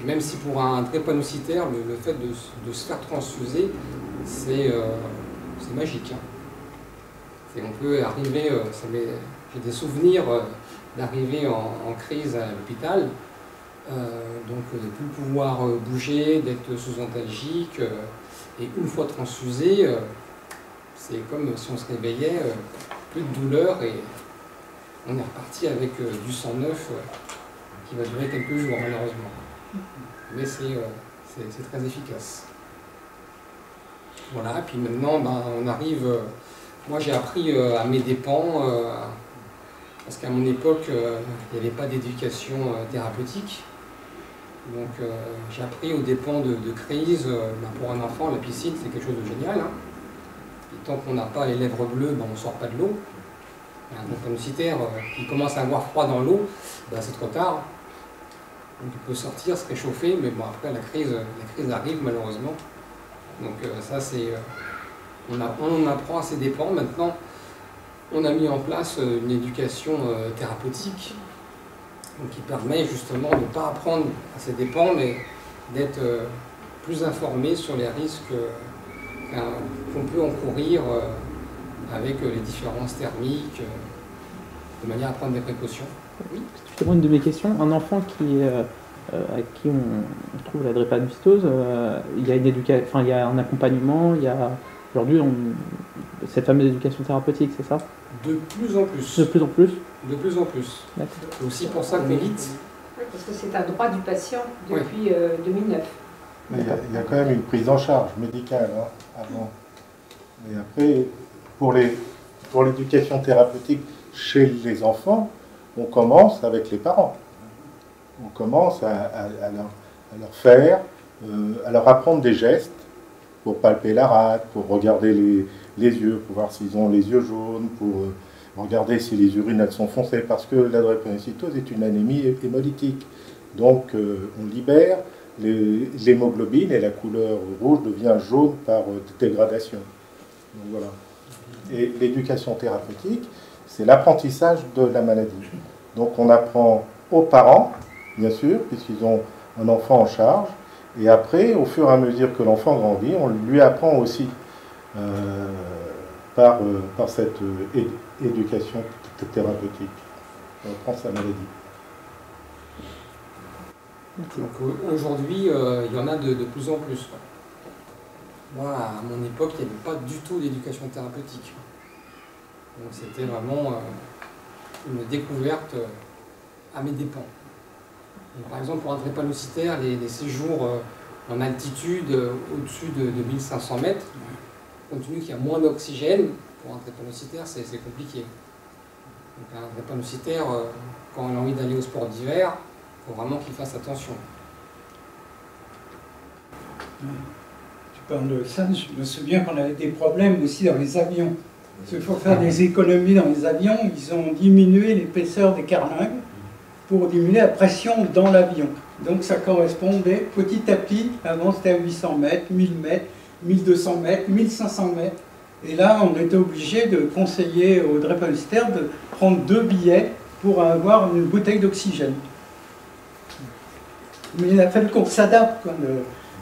Même si pour un drépanocytaire, le fait de se faire transfuser, c'est magique. Hein. On peut arriver, j'ai des souvenirs d'arriver en crise à l'hôpital, donc de ne plus pouvoir bouger, d'être sous antalgique, et une fois transfusé, c'est comme si on se réveillait, plus de douleur, et on est reparti avec du sang neuf qui va durer quelques jours malheureusement. Mais c'est très efficace. Voilà, et puis maintenant on arrive, moi j'ai appris à mes dépens, parce qu'à mon époque il n'y avait pas d'éducation thérapeutique. Donc j'ai appris aux dépens de crise, pour un enfant la piscine c'est quelque chose de génial. Hein. Et tant qu'on n'a pas les lèvres bleues, on ne sort pas de l'eau. Un drépanocytaire qui commence à avoir froid dans l'eau, c'est trop tard. Donc il peut sortir, se réchauffer, mais bon après la crise arrive malheureusement. Donc ça c'est... on apprend à ses dépens. Maintenant, on a mis en place une éducation thérapeutique donc, qui permet justement de ne pas apprendre à ses dépens, mais d'être plus informé sur les risques qu'on peut encourir avec les différences thermiques, de manière à prendre des précautions. Oui. Justement, une de mes questions, un enfant à qui on trouve la drépanocytose, il y a il y a un accompagnement, il y a aujourd'hui cette fameuse éducation thérapeutique, c'est ça? De plus en plus. De plus en plus. De plus en plus. C'est aussi pour ça qu'on milite. Oui, parce que c'est un droit du patient depuis 2009. Mais il y a quand même une prise en charge médicale avant. Et après, pour l'éducation thérapeutique chez les enfants, on commence avec les parents. On commence à leur faire, à leur apprendre des gestes pour palper la rate, pour regarder les yeux, pour voir s'ils ont les yeux jaunes, pour regarder si les urines elles sont foncées, parce que la drépanocytose est une anémie hémolytique. Donc on libère l'hémoglobine et la couleur rouge devient jaune par dégradation. Donc, voilà. Et l'éducation thérapeutique, c'est l'apprentissage de la maladie. Donc on apprend aux parents, bien sûr, puisqu'ils ont un enfant en charge, et après, au fur et à mesure que l'enfant grandit, on lui apprend aussi par cette éducation thérapeutique. On apprend sa maladie. Donc aujourd'hui, il y en a de plus en plus. Moi, à mon époque, il n'y avait pas du tout d'éducation thérapeutique. Donc c'était vraiment une découverte à mes dépens. Et par exemple, pour un drépanocytaire, les séjours en altitude au-dessus de 1500 mètres, compte tenu qu'il y a moins d'oxygène, pour un drépanocytaire, c'est compliqué. Donc un drépanocytaire, quand il a envie d'aller au sport d'hiver, il faut vraiment qu'il fasse attention. Tu parles de ça, je me souviens qu'on avait des problèmes aussi dans les avions. Parce qu'il faut faire des économies dans les avions, ils ont diminué l'épaisseur des carlingues pour diminuer la pression dans l'avion. Donc ça correspondait petit à petit, avant c'était à 800 mètres, 1000 mètres, 1200 mètres, 1500 mètres. Et là, on était obligé de conseiller aux drépanocytaires de prendre 2 billets pour avoir une bouteille d'oxygène. Mais il a fallu qu'on s'adapte.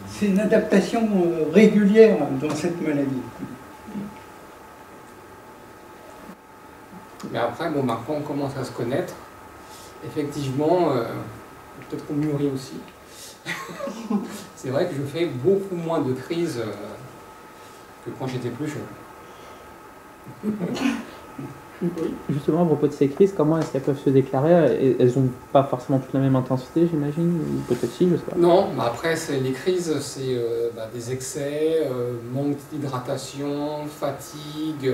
C'est une adaptation régulière dans cette maladie. Mais après, bon, quand on commence à se connaître, effectivement, peut-être qu'on mûrit aussi. C'est vrai que je fais beaucoup moins de crises que quand j'étais plus jeune. Justement, à propos de ces crises, comment est-ce qu'elles peuvent se déclarer? Elles n'ont pas forcément toute la même intensité, j'imagine, ou peut-être si, je sais pas. Non, après, les crises, c'est des excès, manque d'hydratation, fatigue,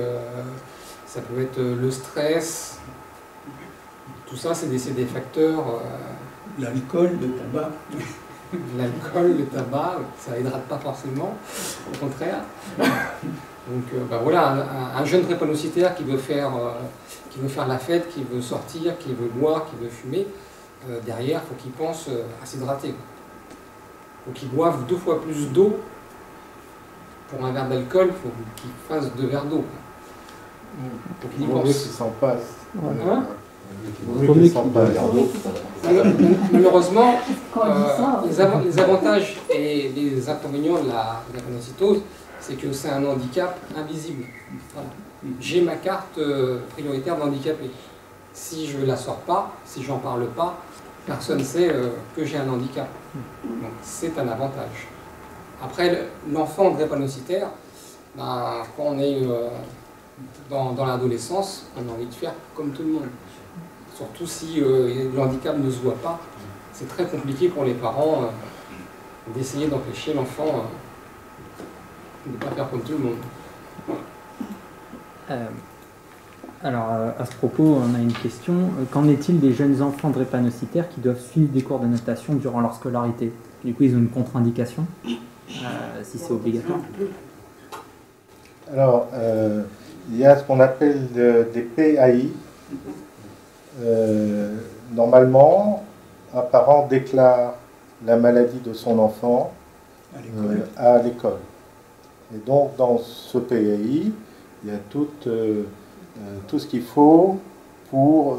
ça peut être le stress. Tout ça, c'est des facteurs. L'alcool, le tabac. L'alcool, le tabac, ça hydrate pas forcément, au contraire. Donc voilà, un jeune drépanocytaire qui veut faire la fête, qui veut sortir, qui veut boire, qui veut fumer, derrière, il faut qu'il pense à s'hydrater. Il faut qu'il boive 2 fois plus d'eau. Pour un verre d'alcool, il faut qu'il fasse 2 verres d'eau. Faut qu'il y Il vaut mieux pense. qu'il s'en passe. Hein? Il vaut mieux qu'il s'en passe. Malheureusement, les avantages et les inconvénients de la drépanocytose, c'est que c'est un handicap invisible. Voilà. J'ai ma carte prioritaire d'handicapé. Si je ne la sors pas, si je n'en parle pas, personne ne sait que j'ai un handicap. Donc c'est un avantage. Après, l'enfant drépanocytaire, quand on est dans l'adolescence, on a envie de faire comme tout le monde. Surtout si le handicap ne se voit pas. C'est très compliqué pour les parents d'essayer d'empêcher l'enfant de ne pas faire comme tout le monde. Alors, à ce propos, on a une question. Qu'en est-il des jeunes enfants drépanocytaires qui doivent suivre des cours de natation durant leur scolarité? Du coup, ils ont une contre-indication, si c'est obligatoire. Alors, il y a ce qu'on appelle des PAI. Normalement, un parent déclare la maladie de son enfant à l'école. Et donc, dans ce PAI, il y a tout ce qu'il faut pour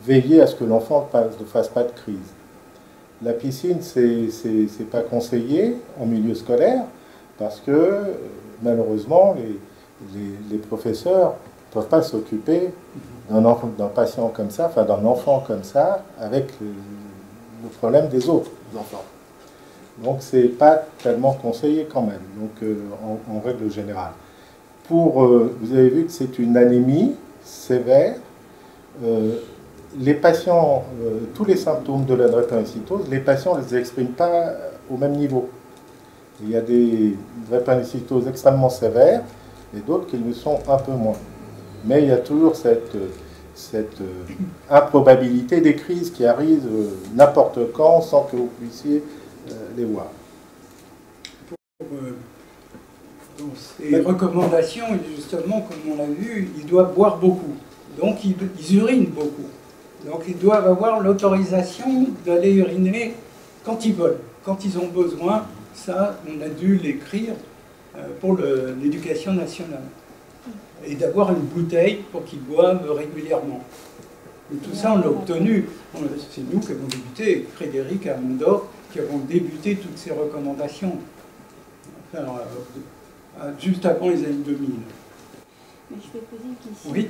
veiller à ce que l'enfant ne fasse pas de crise. La piscine, c'est pas conseillé en milieu scolaire, parce que malheureusement, les professeurs ne peuvent pas s'occuper d'un patient comme ça, enfin d'un enfant comme ça, avec le problème des autres enfants. Donc c'est pas tellement conseillé quand même, donc en règle générale. Vous avez vu que c'est une anémie sévère. Les patients, tous les symptômes de la drépanocytose, les patients ne les expriment pas au même niveau. Il y a des drépanocytoses extrêmement sévères et d'autres qui le sont un peu moins. Mais il y a toujours cette improbabilité des crises qui arrivent n'importe quand sans que vous puissiez les voir. Dans ces recommandations, justement, comme on l'a vu, ils doivent boire beaucoup. Donc ils urinent beaucoup. Donc ils doivent avoir l'autorisation d'aller uriner quand ils veulent, quand ils ont besoin. Ça, on a dû l'écrire pour l'éducation nationale. Et d'avoir une bouteille pour qu'ils boivent régulièrement. Et tout ça, on l'a obtenu. C'est nous qui avons débuté, Frédéric et Amondor, qui avons débuté toutes ces recommandations. Enfin, juste avant les années 2000. Mais je peux poser une question. Oui.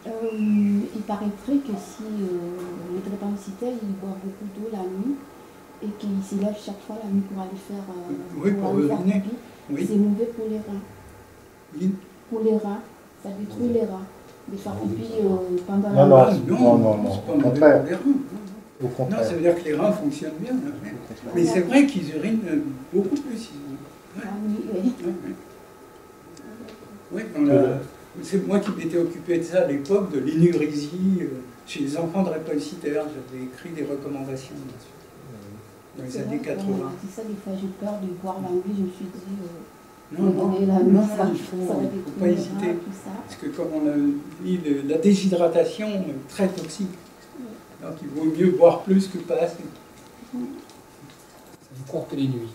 Il paraîtrait que si les drépanocytaires ils boivent beaucoup d'eau la nuit et qu'ils se lèvent chaque fois la nuit pour aller faire, pour uriner, pipi, c'est mauvais pour les reins. Oui. Pour les reins, ça détruit les reins. De faire pipi pendant Non, la nuit. Non, c'est pas mauvais pour les reins. Au contraire. Non, ça veut dire que les reins fonctionnent bien. Mais c'est vrai qu'ils urinent beaucoup plus. La nuit, oui. Oui, c'est moi qui m'étais occupé de ça à l'époque, de l'inurésie chez les enfants drépanocytaires. J'avais écrit des recommandations là-dessus, dans les années 80. C'est ça, des fois j'ai peur de boire la nuit, je me suis dit... Non, il faut pas hésiter. Parce que comme on a dit, la déshydratation est très toxique. Donc il vaut mieux boire plus que pas assez. Ça vous courte les nuits.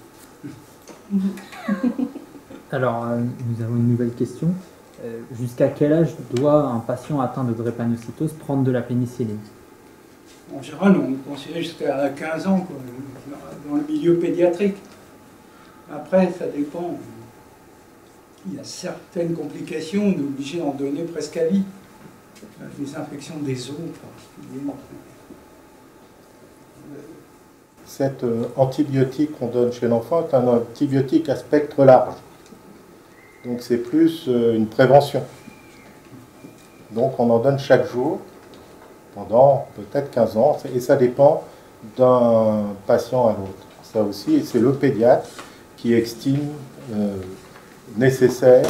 Alors, nous avons une nouvelle question. Jusqu'à quel âge doit un patient atteint de drépanocytose prendre de la pénicilline? En général, on conseille jusqu'à 15 ans, quoi, dans le milieu pédiatrique. Après, ça dépend. Il y a certaines complications, on est obligé d'en donner presque à vie. Les infections des os, particulièrement. Cet antibiotique qu'on donne chez l'enfant est un antibiotique à spectre large. Donc c'est plus une prévention. Donc on en donne chaque jour pendant peut-être 15 ans, et ça dépend d'un patient à l'autre. Ça aussi, c'est le pédiatre qui estime nécessaire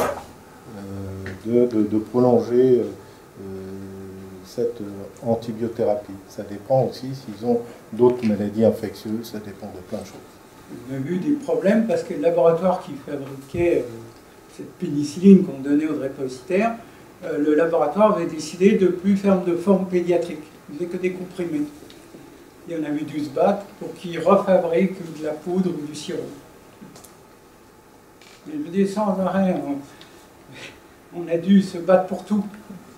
de prolonger cette antibiothérapie. Ça dépend aussi s'ils ont d'autres maladies infectieuses, ça dépend de plein de choses. On a vu des problèmes parce que le laboratoire qui fabriquait cette pénicilline qu'on donnait aux drépanocytaires, le laboratoire avait décidé de ne plus faire de forme pédiatrique. Il ne faisait que des comprimés. Et on avait dû se battre pour qu'ils refabriquent de la poudre ou du sirop. Mais je veux dire, sans arrêt, on a dû se battre pour tout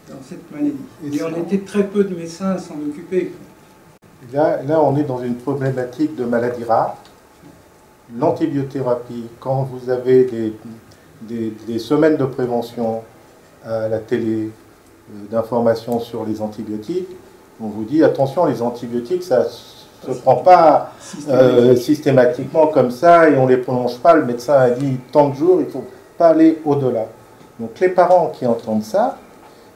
dans cette maladie. Et on était très peu de médecins à s'en occuper. Là, on est dans une problématique de maladie rare. L'antibiothérapie, quand vous avez des semaines de prévention à la télé, d'informations sur les antibiotiques, on vous dit attention, les antibiotiques, ça ne se prend pas systématiquement comme ça et on ne les prolonge pas. Le médecin a dit tant de jours, il ne faut pas aller au-delà. Donc les parents qui entendent ça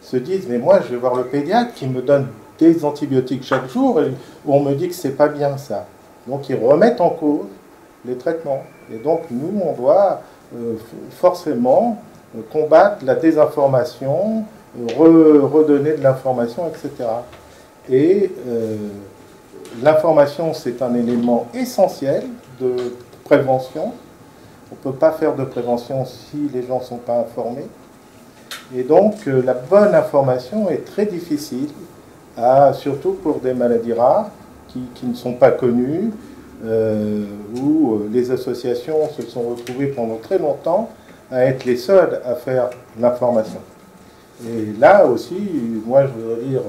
se disent mais moi je vais voir le pédiatre qui me donne des antibiotiques chaque jour et on me dit que c'est pas bien ça. Donc ils remettent en cause les traitements. Et donc nous on doit forcément combattre la désinformation, redonner de l'information, etc. Et l'information, c'est un élément essentiel de prévention. On ne peut pas faire de prévention si les gens ne sont pas informés. Et donc, la bonne information est très difficile, surtout pour des maladies rares qui ne sont pas connues, où les associations se sont retrouvées pendant très longtemps à être les seules à faire l'information. Et là aussi, moi, je voudrais dire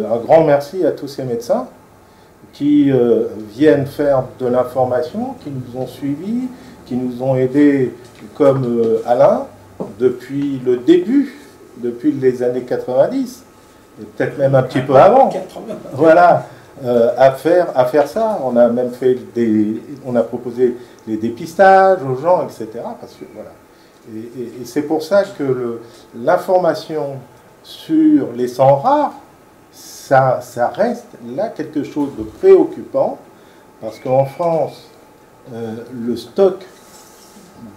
un grand merci à tous ces médecins qui viennent faire de l'information, qui nous ont suivis, qui nous ont aidés, comme Alain, depuis le début, depuis les années 90, et peut-être même un petit peu avant. 80. Voilà, à faire ça. On a même fait on a proposé les dépistages aux gens, etc. Parce que, voilà. Et c'est pour ça que l'information sur les sangs rares, ça reste là quelque chose de préoccupant, parce qu'en France, le stock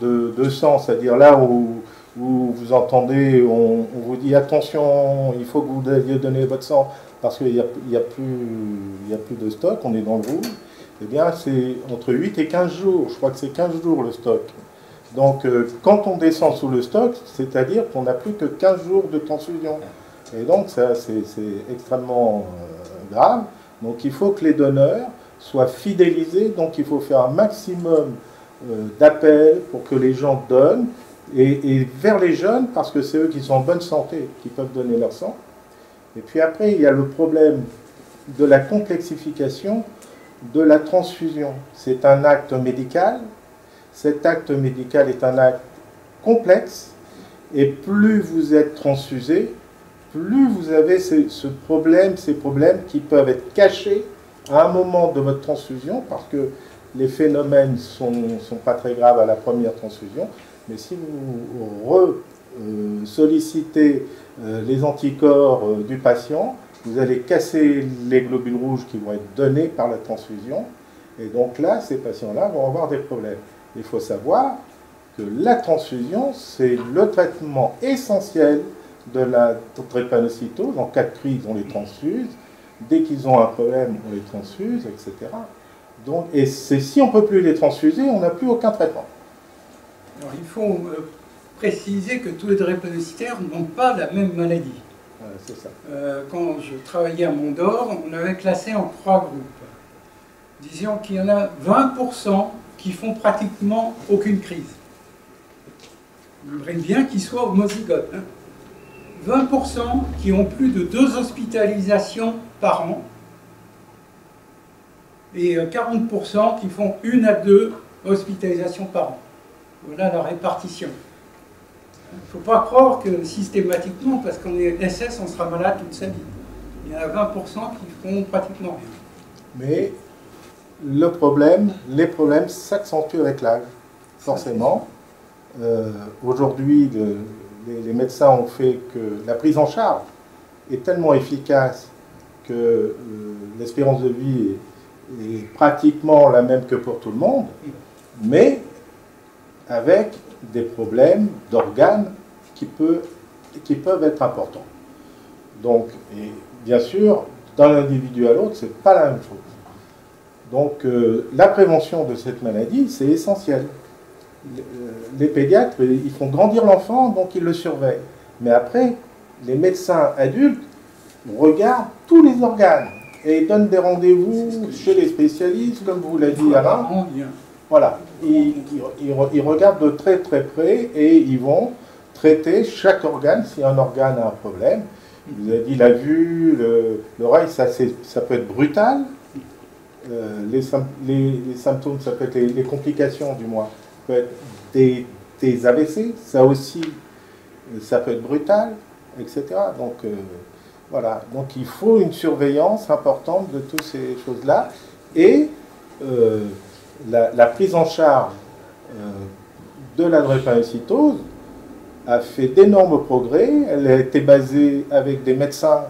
de sang, c'est-à-dire là où vous entendez, on vous dit attention, il faut que vous alliez donner votre sang parce qu'il n'y a plus de stock, on est dans le rouge, eh bien c'est entre 8 et 15 jours, je crois que c'est 15 jours le stock. Donc quand on descend sous le stock, c'est-à-dire qu'on n'a plus que 15 jours de transfusion. Et donc ça c'est extrêmement grave. Donc il faut que les donneurs soient fidélisés, donc il faut faire un maximum d'appels pour que les gens donnent, et vers les jeunes, parce que c'est eux qui sont en bonne santé, qui peuvent donner leur sang. Et puis après, il y a le problème de la complexification de la transfusion. C'est un acte médical. Cet acte médical est un acte complexe, et plus vous êtes transfusé, plus vous avez ces problèmes qui peuvent être cachés à un moment de votre transfusion, parce que les phénomènes sont pas très graves à la première transfusion, mais si vous sollicitez les anticorps du patient, vous allez casser les globules rouges qui vont être donnés par la transfusion, et donc là, ces patients-là vont avoir des problèmes. Il faut savoir que la transfusion, c'est le traitement essentiel de la drépanocytose. En cas de crise, on les transfuse. Dès qu'ils ont un problème, on les transfuse, etc. Donc, et si on ne peut plus les transfuser, on n'a plus aucun traitement. Alors, il faut préciser que tous les drépanocytaires n'ont pas la même maladie. C'est ça. Quand je travaillais à Mondor, on avait classé en 3 groupes. Disons qu'il y en a 20% qui font pratiquement aucune crise. On aimerait bien qu'ils soient homozygotes. 20% qui ont plus de 2 hospitalisations par an. Et 40% qui font 1 à 2 hospitalisations par an. Voilà la répartition. Il ne faut pas croire que systématiquement, parce qu'on est SS, on sera malade toute sa vie. Il y en a 20% qui font pratiquement rien. Mais les problèmes s'accentuent avec l'âge, forcément. Aujourd'hui, les médecins ont fait que la prise en charge est tellement efficace que l'espérance de vie est pratiquement la même que pour tout le monde, mais avec des problèmes d'organes qui peuvent être importants. Donc, et bien sûr, d'un individu à l'autre, c'est pas la même chose. Donc, la prévention de cette maladie, c'est essentiel. Les pédiatres, ils font grandir l'enfant, donc ils le surveillent. Mais après, les médecins adultes regardent tous les organes et donnent des rendez-vous chez les spécialistes, comme vous l'avez dit Alain. Voilà, ils regardent de très très près et ils vont traiter chaque organe si un organe a un problème. Vous avez dit la vue, l'oreille, ça peut être brutal. Les symptômes, ça peut être les complications du moins, ça peut être des AVC, ça aussi, ça peut être brutal, etc. Donc voilà, donc il faut une surveillance importante de toutes ces choses-là, et la prise en charge de la drépanocytose a fait d'énormes progrès. Elle a été basée avec des médecins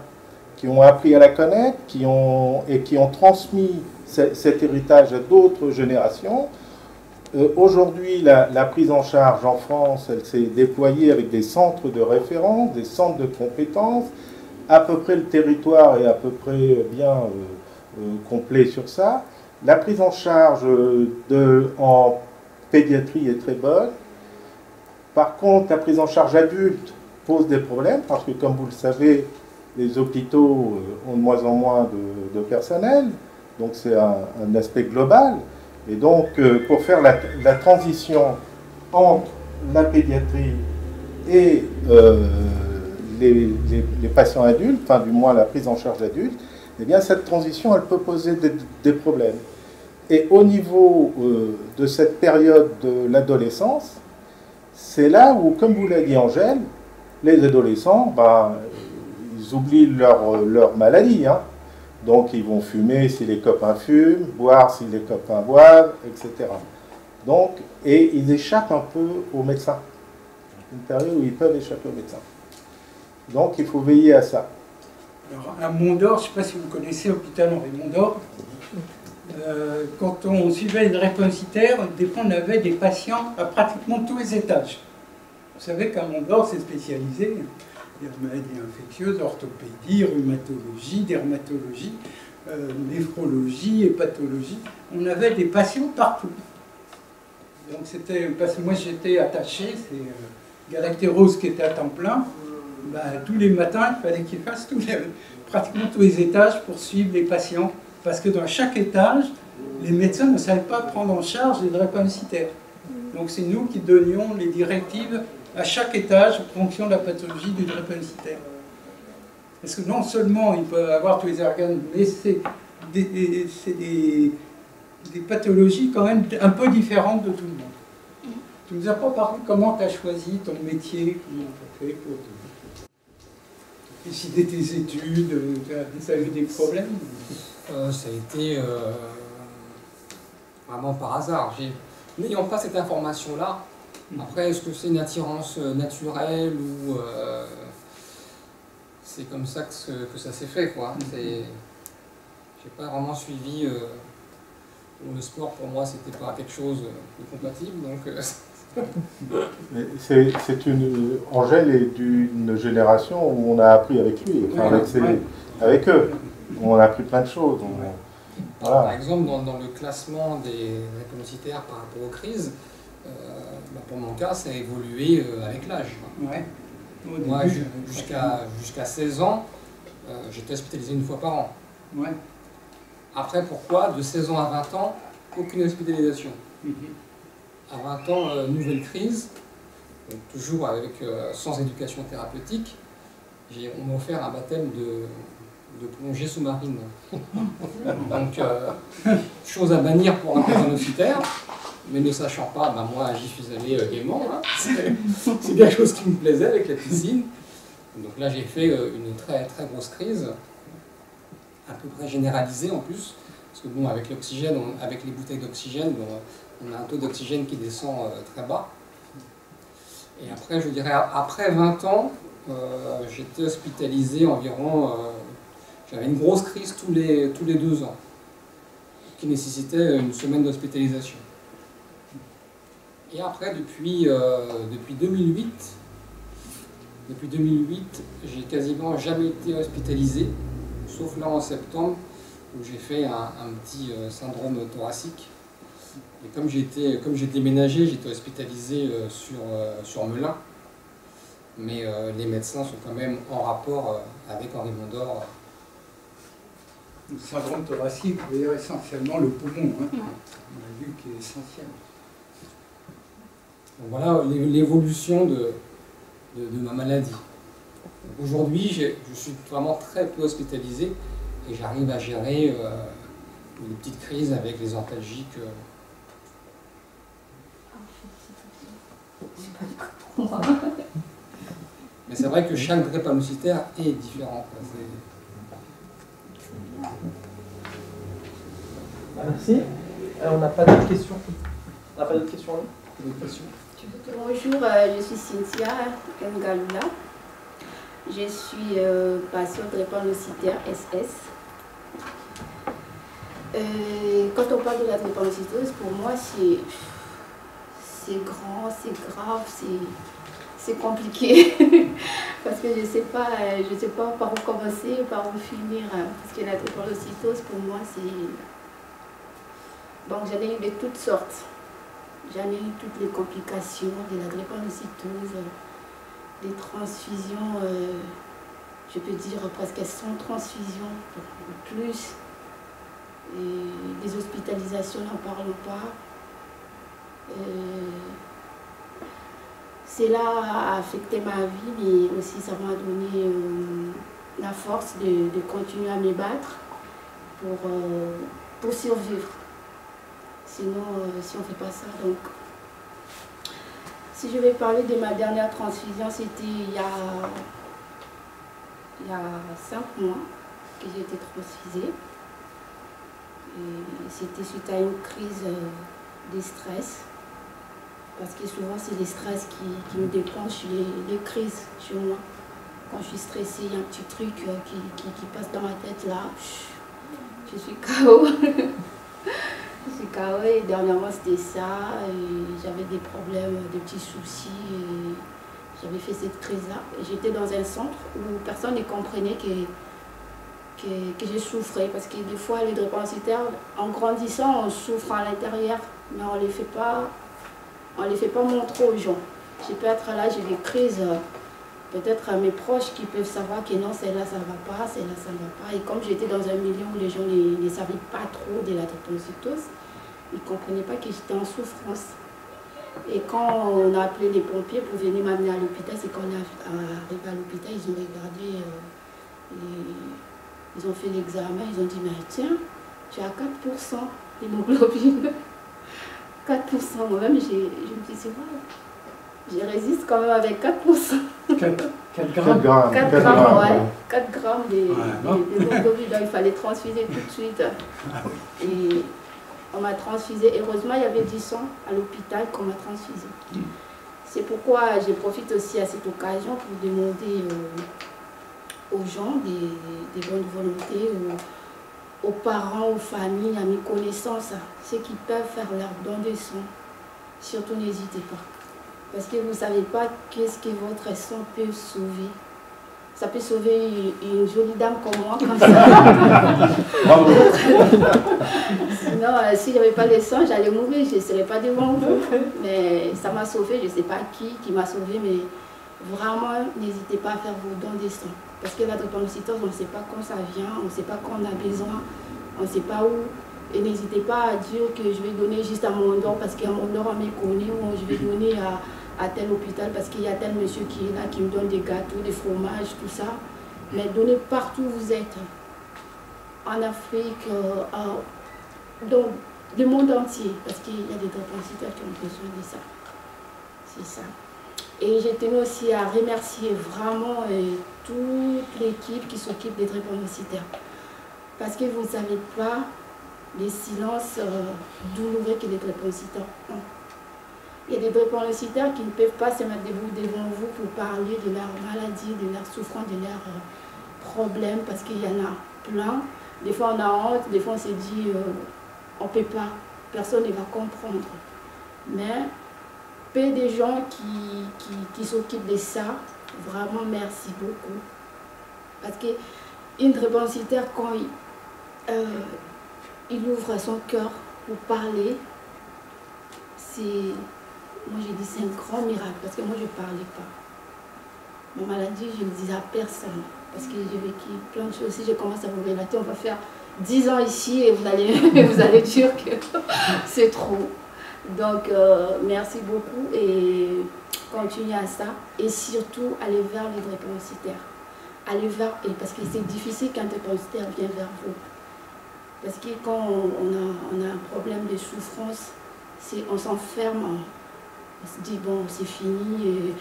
qui ont appris à la connaître, qui ont transmis cet héritage à d'autres générations. Aujourd'hui, la prise en charge en France, elle s'est déployée avec des centres de référence, des centres de compétences. À peu près le territoire est à peu près bien complet sur ça. La prise en charge en pédiatrie est très bonne. Par contre, la prise en charge adulte pose des problèmes parce que, comme vous le savez, les hôpitaux ont de moins en moins de personnel. Donc c'est un aspect global. Et donc, pour faire la transition entre la pédiatrie et les patients adultes, enfin du moins la prise en charge adulte, eh bien cette transition, elle peut poser des problèmes. Et au niveau de cette période de l'adolescence, c'est là où, comme vous l'a dit Angèle, les adolescents, ils oublient leur maladie. Hein. Donc ils vont fumer si les copains fument, boire si les copains boivent, etc. Donc, et ils échappent un peu aux médecins. Une période où ils peuvent échapper aux médecins. Donc il faut veiller à ça. Alors, à Mont-d'Or, je ne sais pas si vous connaissez l'hôpital Henri Mont-d'Or, quand on suivait une drépanocytaire, des fois on avait des patients à pratiquement tous les étages. Vous savez qu'à Mont-d'Or, c'est spécialisé. Il y a maladies infectieuses, orthopédie, rhumatologie, dermatologie, néphrologie, hépatologie. On avait des patients partout. Donc c'était, parce que moi j'étais attaché, c'est Galactéros qui était à temps plein. Tous les matins, il fallait qu'il fasse pratiquement tous les étages pour suivre les patients. Parce que dans chaque étage, les médecins ne savaient pas prendre en charge les drépanocytaires. Donc c'est nous qui donnions les directives à chaque étage en fonction de la pathologie du drépanocytaire. Parce que non seulement il peut avoir tous les organes, mais c'est des pathologies quand même un peu différentes de tout le monde. Tu nous as pas parlé comment tu as choisi ton métier, comment tu as fait pour décider tes études, tu as eu des problèmes? Ça a été vraiment par hasard. N'ayant pas cette information-là, après, est-ce que c'est une attirance naturelle ou c'est comme ça que ça s'est fait, quoi. J'ai pas vraiment suivi. Le sport, pour moi, c'était pas quelque chose de compatible, donc. Angèle est d'une génération où on a appris avec lui, enfin, avec eux. On a appris plein de choses. Voilà. Par exemple, dans le classement des drépanocytaires par rapport aux crises, pour mon cas, ça a évolué avec l'âge. Ouais. Moi, jusqu'à 16 ans, j'étais hospitalisé une fois par an. Ouais. Après, pourquoi de 16 ans à 20 ans, aucune hospitalisation? À 20 ans, nouvelle crise, donc toujours sans éducation thérapeutique. On m'a offert un baptême de plongée sous-marine. Donc, chose à bannir pour un drépanocytaire, mais ne sachant pas, moi j'y suis allé gaiement. Hein. C'est quelque chose qui me plaisait avec la piscine. Donc là j'ai fait une très très grosse crise, à peu près généralisée en plus, parce que bon, avec l'oxygène, avec les bouteilles d'oxygène, on a un taux d'oxygène qui descend très bas. Et après, je dirais, après 20 ans, j'étais hospitalisé environ. J'avais une grosse crise tous les 2 ans, qui nécessitait une semaine d'hospitalisation. Et après, depuis 2008, j'ai quasiment jamais été hospitalisé, sauf là en septembre, où j'ai fait un petit syndrome thoracique. Et comme j'ai déménagé, j'étais hospitalisé sur Melun. Mais les médecins sont quand même en rapport avec Henri Mont-d'Or. Le syndrome thoracique, vous voyez, essentiellement le poumon, hein. On a vu qu'il est essentiel. Donc voilà l'évolution de ma maladie. Aujourd'hui, je suis vraiment très peu hospitalisé et j'arrive à gérer les petites crises avec les antalgiques. Mais c'est vrai que chaque drépanocytaire est différent. Merci. On n'a pas d'autres questions. On n'a pas d'autres questions, oui. Bonjour, je suis Cynthia Ngalula. Je suis patiente drépanocytaire SS. Quand on parle de la drépanocytose, pour moi, c'est grand, c'est grave, c'est compliqué. Parce que je ne sais pas par où commencer, par où finir. Parce que la drépanocytose, pour moi, c'est... Bon, j'en ai eu de toutes sortes. J'en ai eu toutes les complications de la drépanocytose, des transfusions, je peux dire presque 100 transfusions, plus. Et des hospitalisations, n'en parlons pas. Cela a affecté ma vie, mais aussi ça m'a donné la force de continuer à me battre pour survivre. Sinon, si on ne fait pas ça, donc... Si je vais parler de ma dernière transfusion, c'était il y a 5 mois que j'ai été transfusée. C'était suite à une crise de stress. Parce que souvent, c'est les stress qui me déclenchent les crises chez moi. Quand je suis stressée, il y a un petit truc qui passe dans ma tête là. Je suis KO. Je suis KO et dernièrement c'était ça. J'avais des problèmes, des petits soucis. J'avais fait cette crise-là. J'étais dans un centre où personne ne comprenait que je souffrais. Parce que des fois, les drépanocytaires, en grandissant, on souffre à l'intérieur, mais on ne les fait pas montrer aux gens. Je peux être là, j'ai des crises. Peut-être à mes proches qui peuvent savoir que non, celle-là ça ne va pas, celle-là ça ne va pas. Et comme j'étais dans un milieu où les gens ne savaient pas trop de la drépanocytose, ils ne comprenaient pas que j'étais en souffrance. Et quand on a appelé les pompiers pour venir m'amener à l'hôpital, c'est quand on est arrivé à l'hôpital, ils ont regardé, ils ont fait l'examen, ils ont dit, mais tiens, tu as 4% d'hémoglobine. 4%, moi-même, je me dis, c'est vrai. Je résiste quand même avec 4%. 4 grammes. 4 grammes, ouais. 4 grammes d'hémoglobine. Donc il fallait transfuser tout de suite. Et on m'a transfusé. Heureusement, il y avait 10 ans à l'hôpital qu'on m'a transfusé. C'est pourquoi je profite aussi à cette occasion pour demander aux gens des bonnes volontés, aux parents, aux familles, à mes connaissances, ceux qui peuvent faire leur don de sang. Surtout, n'hésitez pas. Parce que vous ne savez pas qu'est-ce que votre sang peut sauver. Ça peut sauver une jolie dame comme moi, comme ça. Sinon, si je n'avais pas de sang, j'allais mourir, je ne serais pas devant vous. Mais ça m'a sauvé, je ne sais pas qui m'a sauvé, mais vraiment, n'hésitez pas à faire vos dons de sang. Parce que la drépanocytose, on ne sait pas quand ça vient, on ne sait pas quand on a besoin, on ne sait pas où. Et n'hésitez pas à dire que je vais donner juste à mon don parce qu'à mon don on me connaît, ou je vais donner à tel hôpital parce qu'il y a tel monsieur qui est là, qui me donne des gâteaux, des fromages, tout ça. Mais donnez partout où vous êtes. En Afrique, dans le monde entier, parce qu'il y a des drépanocytaires qui ont besoin de ça. C'est ça. Et je tenais aussi à remercier vraiment toute l'équipe qui s'occupe des drépanocytaires. Parce que vous ne savez pas les silences douloureux que les drépanocytaires ont. Il y a des drépanocytaires qui ne peuvent pas se mettre debout devant vous pour parler de leur maladie, de leur souffrance, de leurs problèmes, parce qu'il y en a plein. Des fois on a honte, des fois on se dit on ne peut pas, personne ne va comprendre. Mais peu de gens qui s'occupent de ça, vraiment merci beaucoup. Parce qu'une drépanocytaire, quand il ouvre son cœur pour parler, moi j'ai dit c'est un grand miracle, parce que moi je ne parlais pas. Ma maladie, je ne le disais à personne, parce que j'ai vécu plein de choses. Si je commence à vous relater, on va faire 10 ans ici et vous allez dire que c'est trop. Donc merci beaucoup et continuez à ça. Et surtout, allez vers les drépanocytaires. Allez vers, parce que c'est difficile quand un drépanocytaire vient vers vous. Parce que quand on a un problème de souffrance, on s'enferme, on se dit bon c'est fini,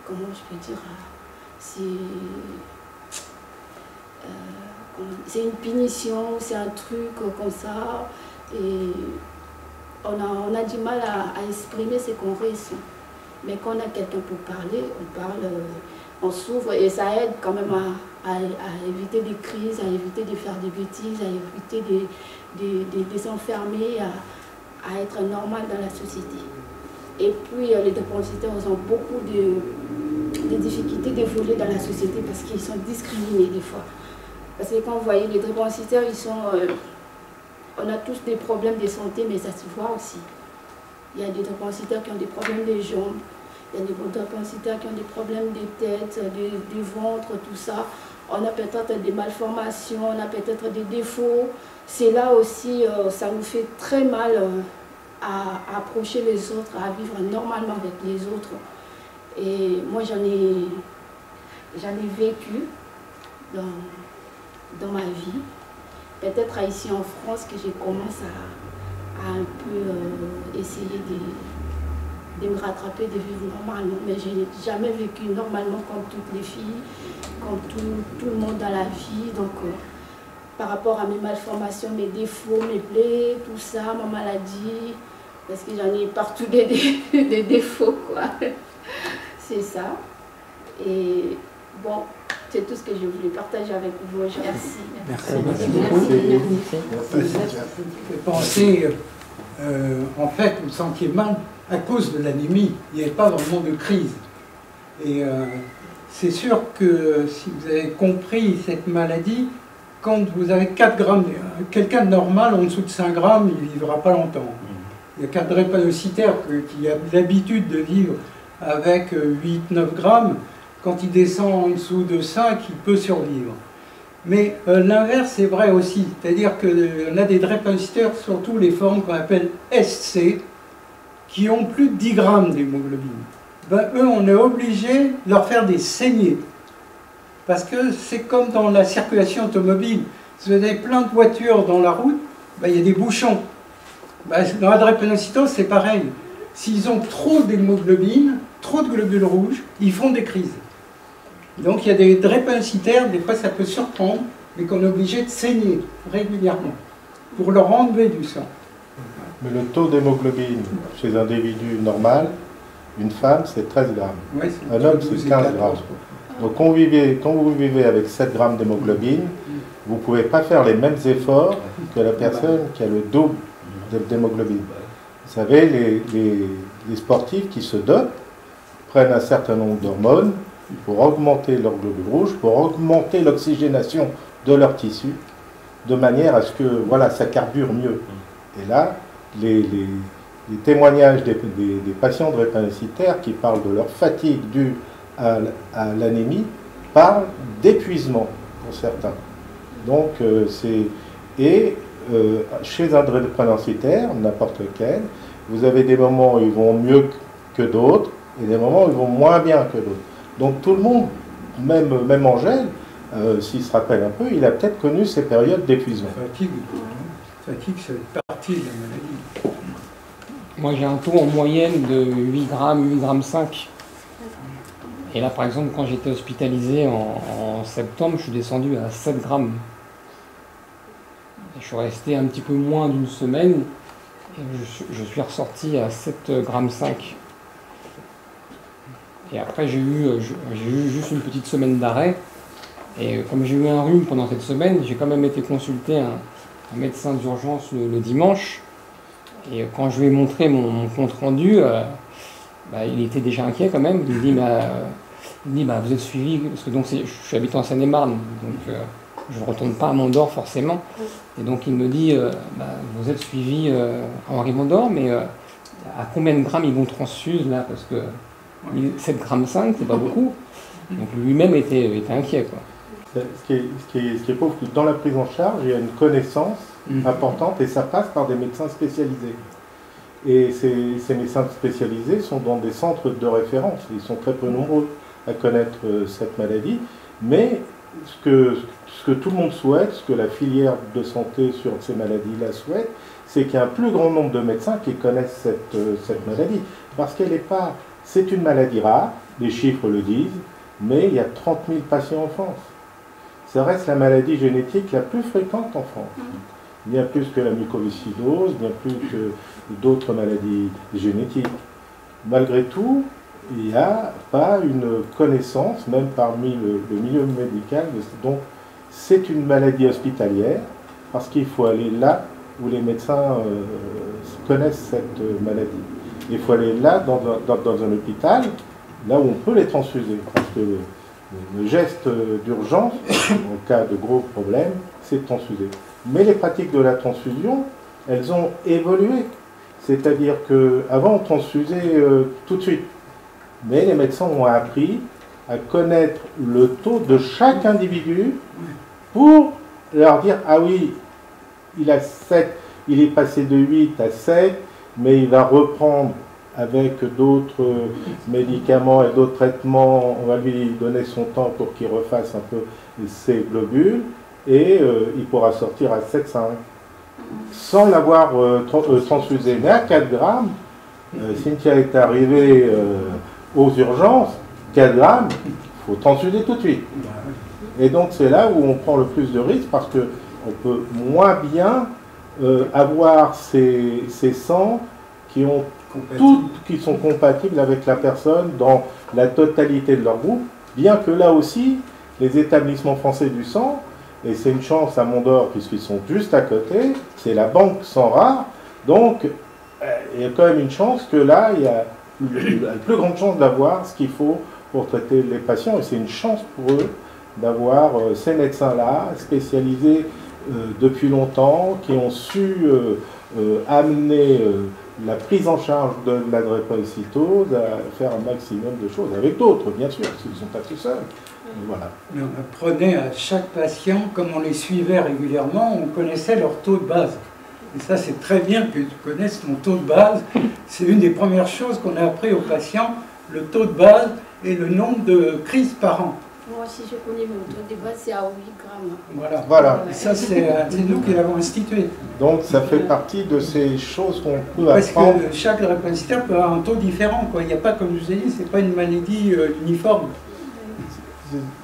comment je peux dire, c'est une punition, c'est un truc comme ça, et on a du mal à exprimer ce qu'on ressent. Mais quand on a quelqu'un pour parler, on parle, on s'ouvre et ça aide quand même à éviter des crises, à éviter de faire des bêtises, à éviter de s'enfermer, à être normal dans la société. Et puis les drépanocytaires ont beaucoup de difficultés d'évoluer dans la société parce qu'ils sont discriminés des fois. Parce que quand vous voyez les drépanocytaires, on a tous des problèmes de santé, mais ça se voit aussi. Il y a des drépanocytaires qui ont des problèmes de jambes, il y a des drépanocytaires qui ont des problèmes de tête, de ventre, tout ça. On a peut-être des malformations, on a peut-être des défauts. C'est là aussi, ça nous fait très mal à approcher les autres, à vivre normalement avec les autres. Et moi, j'en ai vécu dans ma vie. Peut-être ici en France que je commence à un peu essayer de me rattraper, de vivre normalement. Mais j'ai jamais vécu normalement comme toutes les filles, comme tout le monde dans la vie. Donc, par rapport à mes malformations, mes défauts, mes plaies, tout ça, ma maladie, parce que j'en ai partout des défauts, quoi. C'est ça. Et bon, c'est tout ce que je voulais partager avec vous aujourd'hui. Merci. Pensez, en fait, vous sentiez mal à cause de l'anémie. Il n'y avait pas vraiment de crise. Et c'est sûr que si vous avez compris cette maladie, quand vous avez 4 grammes, quelqu'un de normal en dessous de 5 grammes, il ne vivra pas longtemps. Il y a 4 drépanocytaires qui a l'habitude de vivre avec 8-9 grammes. Quand il descend en dessous de 5, il peut survivre. Mais l'inverse est vrai aussi. C'est-à-dire qu'on a des drépanocytaires, surtout les formes qu'on appelle SC, qui ont plus de 10 grammes d'hémoglobine. Ben, eux, on est obligé de leur faire des saignées. Parce que c'est comme dans la circulation automobile. Si vous avez plein de voitures dans la route, ben, il y a des bouchons. Ben, dans la drépanocytose, c'est pareil. S'ils ont trop d'hémoglobine, trop de globules rouges, ils font des crises. Donc il y a des drépanocytaires, des fois ça peut surprendre, mais qu'on est obligé de saigner régulièrement pour leur enlever du sang. Mais le taux d'hémoglobine chez un individu normal, une femme, c'est 13 grammes. Ouais, un homme, c'est 15 grammes. Donc quand vous vivez avec 7 grammes d'hémoglobine, vous ne pouvez pas faire les mêmes efforts que la personne qui a le double d'hémoglobine. Vous savez, les sportifs qui se dopent prennent un certain nombre d'hormones pour augmenter leur globule rouge, pour augmenter l'oxygénation de leurs tissus, de manière à ce que voilà, ça carbure mieux. Et là, les témoignages des patients drépanocytaires qui parlent de leur fatigue due à l'anémie parlent d'épuisement pour certains. Donc, chez un drépanocytaire, n'importe lequel, vous avez des moments où ils vont mieux que d'autres et des moments où ils vont moins bien que d'autres. Donc tout le monde, même Angèle, s'il se rappelle un peu, il a peut-être connu ces périodes d'épuisement. Fatigue, c'est partie de la maladie. Moi j'ai un taux en moyenne de 8 grammes, 8 grammes 5. Et là par exemple quand j'étais hospitalisé en septembre, je suis descendu à 7 grammes. Et je suis resté un petit peu moins d'une semaine et je suis ressorti à 7 grammes 5. Et après, j'ai eu juste une petite semaine d'arrêt. Et comme j'ai eu un rhume pendant cette semaine, j'ai quand même été consulter un médecin d'urgence le dimanche. Et quand je lui ai montré mon compte rendu, il était déjà inquiet quand même. Il me dit, vous êtes suivi, parce que donc, je suis habitant en Seine-et-Marne, donc je ne retourne pas à Mondor forcément. Et donc il me dit, vous êtes suivi à Henri Mondor, mais à combien de grammes ils vont transfuse là, parce que 7 grammes 5, c'est pas beaucoup. Donc lui-même était inquiet, quoi. Ce qui est pauvre, que dans la prise en charge, il y a une connaissance importante et ça passe par des médecins spécialisés. Et ces médecins spécialisés sont dans des centres de référence. Ils sont très peu nombreux à connaître cette maladie. Mais ce que tout le monde souhaite, ce que la filière de santé sur ces maladies-là souhaite, c'est qu'il y ait un plus grand nombre de médecins qui connaissent cette maladie. Parce qu'elle n'est pas... C'est une maladie rare, les chiffres le disent, mais il y a 30 000 patients en France. Ça reste la maladie génétique la plus fréquente en France. Bien plus que la mucoviscidose, bien plus que d'autres maladies génétiques. Malgré tout, il n'y a pas une connaissance, même parmi le milieu médical. Donc, c'est une maladie hospitalière, parce qu'il faut aller là où les médecins connaissent cette maladie. Il faut aller là, dans un hôpital, là où on peut les transfuser. Parce que le geste d'urgence, en cas de gros problèmes, c'est de transfuser. Mais les pratiques de la transfusion, elles ont évolué. C'est-à-dire qu'avant, on transfusait tout de suite. Mais les médecins ont appris à connaître le taux de chaque individu pour leur dire, ah oui, il a 7, il est passé de 8 à 7, mais il va reprendre avec d'autres médicaments et d'autres traitements, on va lui donner son temps pour qu'il refasse un peu ses globules, et il pourra sortir à 7,5. sans l'avoir transfusé. Mais à 4 grammes, Cynthia est arrivée aux urgences, 4 grammes, il faut transfuser tout de suite. Et donc c'est là où on prend le plus de risques parce qu'on peut moins bien avoir ces sangs qui sont compatibles avec la personne dans la totalité de leur groupe, bien que là aussi, les établissements français du sang, et c'est une chance à Mondor puisqu'ils sont juste à côté, c'est la banque sang rare, donc il y a quand même une chance que là, il y a la plus grande chance d'avoir ce qu'il faut pour traiter les patients, et c'est une chance pour eux d'avoir ces médecins-là, spécialisés depuis longtemps, qui ont su amener la prise en charge de la drépanocytose à faire un maximum de choses, avec d'autres, bien sûr, parce qu'ils ne sont pas tout seuls. Voilà. Mais on apprenait à chaque patient, comme on les suivait régulièrement, on connaissait leur taux de base. Et ça, c'est très bien que tu connaisses ton taux de base. C'est une des premières choses qu'on a appris aux patients, le taux de base et le nombre de crises par an. Moi aussi, je connais mon taux de base, c'est à 8 grammes. Voilà. Et ça, c'est nous qui l'avons institué. Donc, ça fait partie de ces choses qu'on peut Parce apprendre. que chaque drépanocytaire peut avoir un taux différent, quoi. Il n'y a pas, comme je vous ai dit, c'est pas une maladie uniforme.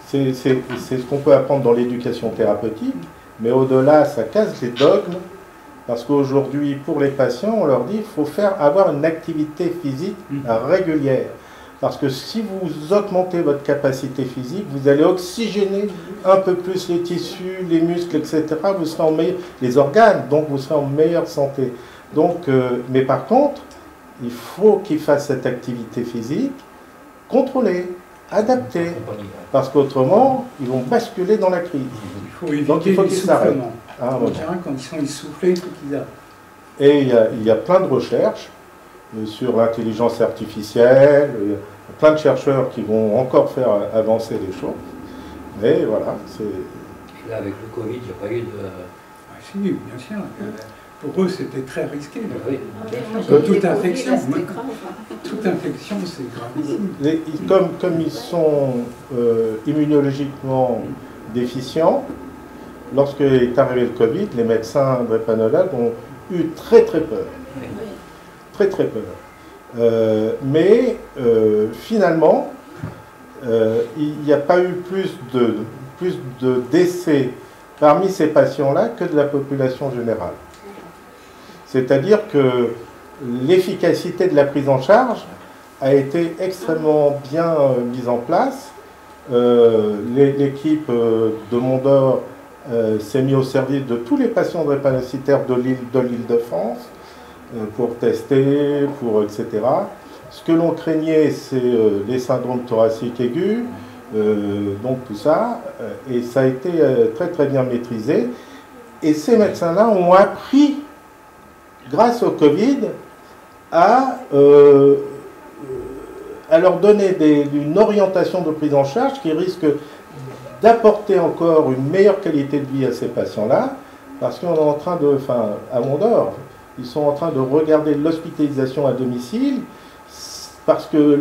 C'est ce qu'on peut apprendre dans l'éducation thérapeutique, mais au-delà, ça casse les dogmes, parce qu'aujourd'hui, pour les patients, on leur dit qu'il faut avoir une activité physique régulière. Parce que si vous augmentez votre capacité physique, vous allez oxygéner un peu plus les tissus, les muscles, etc. Vous serez en meilleur, les organes, donc vous serez en meilleure santé. Donc, mais par contre, il faut qu'ils fassent cette activité physique contrôlée, adaptée, parce qu'autrement, ils vont basculer dans la crise. Il faut éviter donc il faut qu'ils s'arrêtent. En général, quand ils sont essoufflés, il faut qu'ils arrêtent. Et il y a plein de recherches sur l'intelligence artificielle, il y a plein de chercheurs qui vont encore faire avancer les choses. Mais voilà, c'est... Là, avec le Covid, il n'y a pas eu de... Ah, si, bien sûr. Pour eux, c'était très risqué. Oui. Toute infection, c'est grave. Comme ils sont immunologiquement déficients, lorsque est arrivé le Covid, les médecins drépanonologues ont eu très très peur. Très très peur. Mais finalement, il n'y a pas eu plus de décès parmi ces patients-là que de la population générale. C'est-à-dire que l'efficacité de la prise en charge a été extrêmement bien mise en place. L'équipe de Mondor s'est mise au service de tous les patients drépanocytaires de l'Île-de-France pour tester, etc. Ce que l'on craignait, c'est les syndromes thoraciques aigus, donc tout ça, et ça a été très très bien maîtrisé. Et ces médecins-là ont appris, grâce au Covid, à leur donner une orientation de prise en charge qui risque d'apporter encore une meilleure qualité de vie à ces patients-là, parce qu'on est en train de, à Mondor, ils sont en train de regarder l'hospitalisation à domicile, parce que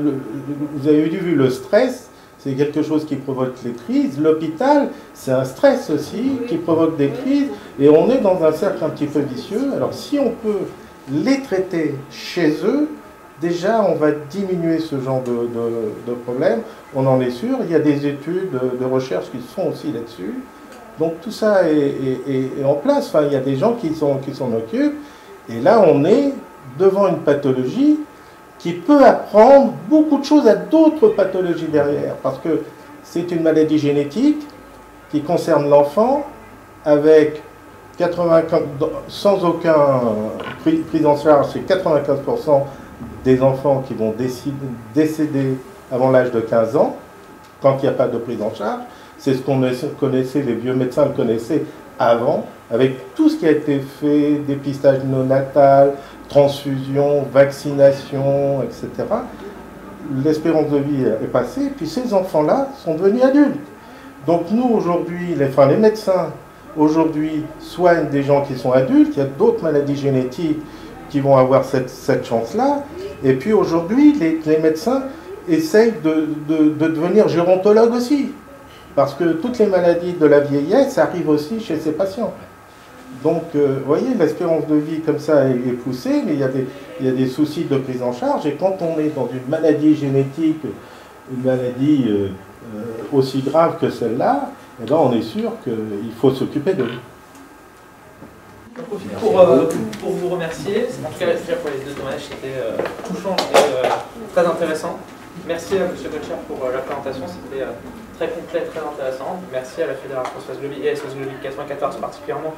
vous avez vu le stress, c'est quelque chose qui provoque les crises. L'hôpital, c'est un stress aussi qui provoque des crises, et on est dans un cercle un petit peu vicieux. Alors si on peut les traiter chez eux, déjà on va diminuer ce genre de problème, on en est sûr. Il y a des études de recherche qui se font aussi là-dessus. Donc tout ça est en place, enfin, il y a des gens qui s'en occupent, et là on est devant une pathologie qui peut apprendre beaucoup de choses à d'autres pathologies derrière, parce que c'est une maladie génétique qui concerne l'enfant, avec 95, sans aucun prise en charge, c'est 95% des enfants qui vont décéder avant l'âge de 15 ans, quand il n'y a pas de prise en charge. C'est ce qu'on connaissait, les vieux médecins le connaissaient avant, avec tout ce qui a été fait, dépistage néonatal, transfusion, vaccination, etc. L'espérance de vie est passée, puis ces enfants-là sont devenus adultes. Donc nous, aujourd'hui, les médecins, aujourd'hui, soignent des gens qui sont adultes. Il y a d'autres maladies génétiques qui vont avoir cette chance-là. Et puis aujourd'hui, les médecins essayent de devenir gérontologues aussi. Parce que toutes les maladies de la vieillesse arrivent aussi chez ces patients. Donc, vous voyez, l'espérance de vie comme ça est poussée, mais il y a des soucis de prise en charge. Et quand on est dans une maladie génétique, une maladie aussi grave que celle-là, eh ben, on est sûr qu'il faut s'occuper de lui. J'en profite pour vous remercier. En tout cas, pour les deux témoignages, c'était touchant et très intéressant. Merci à M. Gottcher pour la présentation, c'était très complet, très intéressant. Merci à la Fédération SOS Globi et SOS Globi 94 particulièrement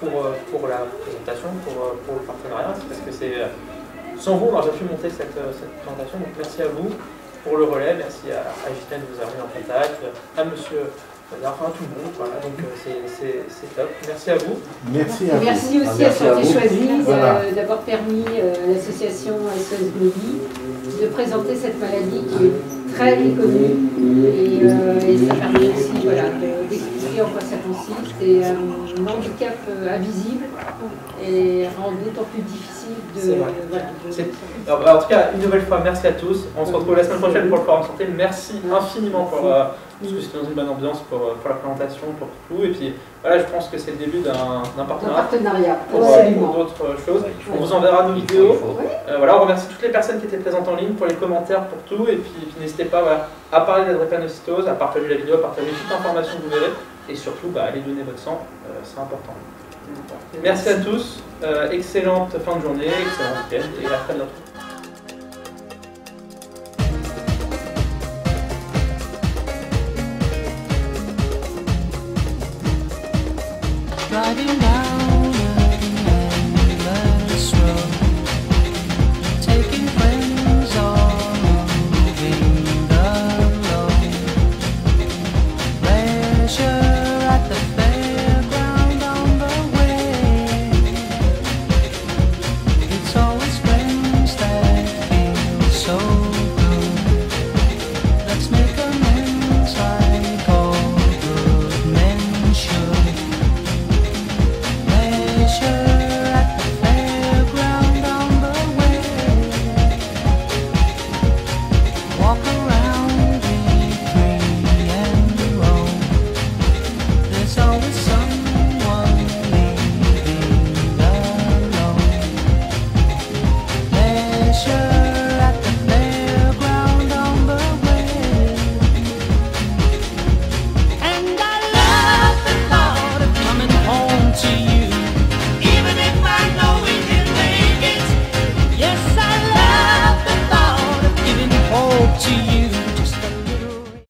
pour la présentation, pour le partenariat, parce que sans vous, on n'aurait pas pu monter cette présentation. Donc merci à vous pour le relais, merci à Ghislaine de vous avoir mis en contact, à monsieur, enfin à tout le monde, voilà, donc c'est top. Merci à vous. Merci à vous. Merci aussi à Santé Choisie d'avoir permis à l'association SOS Globi de présenter cette maladie qui est très méconnue et ça permet aussi d'expliquer en quoi ça consiste et un handicap invisible et rend d'autant plus difficile Alors, en tout cas, une nouvelle fois, merci à tous. On se retrouve la semaine prochaine pour le Forum Santé. Merci infiniment pour parce que c'était dans une bonne ambiance pour la présentation, pour tout. Et puis voilà, je pense que c'est le début d'un partenariat pour d'autres choses. On vous enverra nos vidéos. Voilà, on remercie toutes les personnes qui étaient présentes en ligne pour les commentaires, pour tout. Et puis n'hésitez pas à parler de la drépanocytose, à partager la vidéo, à partager toute l'information que vous verrez. Et surtout, allez donner votre sang, c'est important. Merci à tous, excellente fin de journée, excellent week-end et à très bientôt. Driving down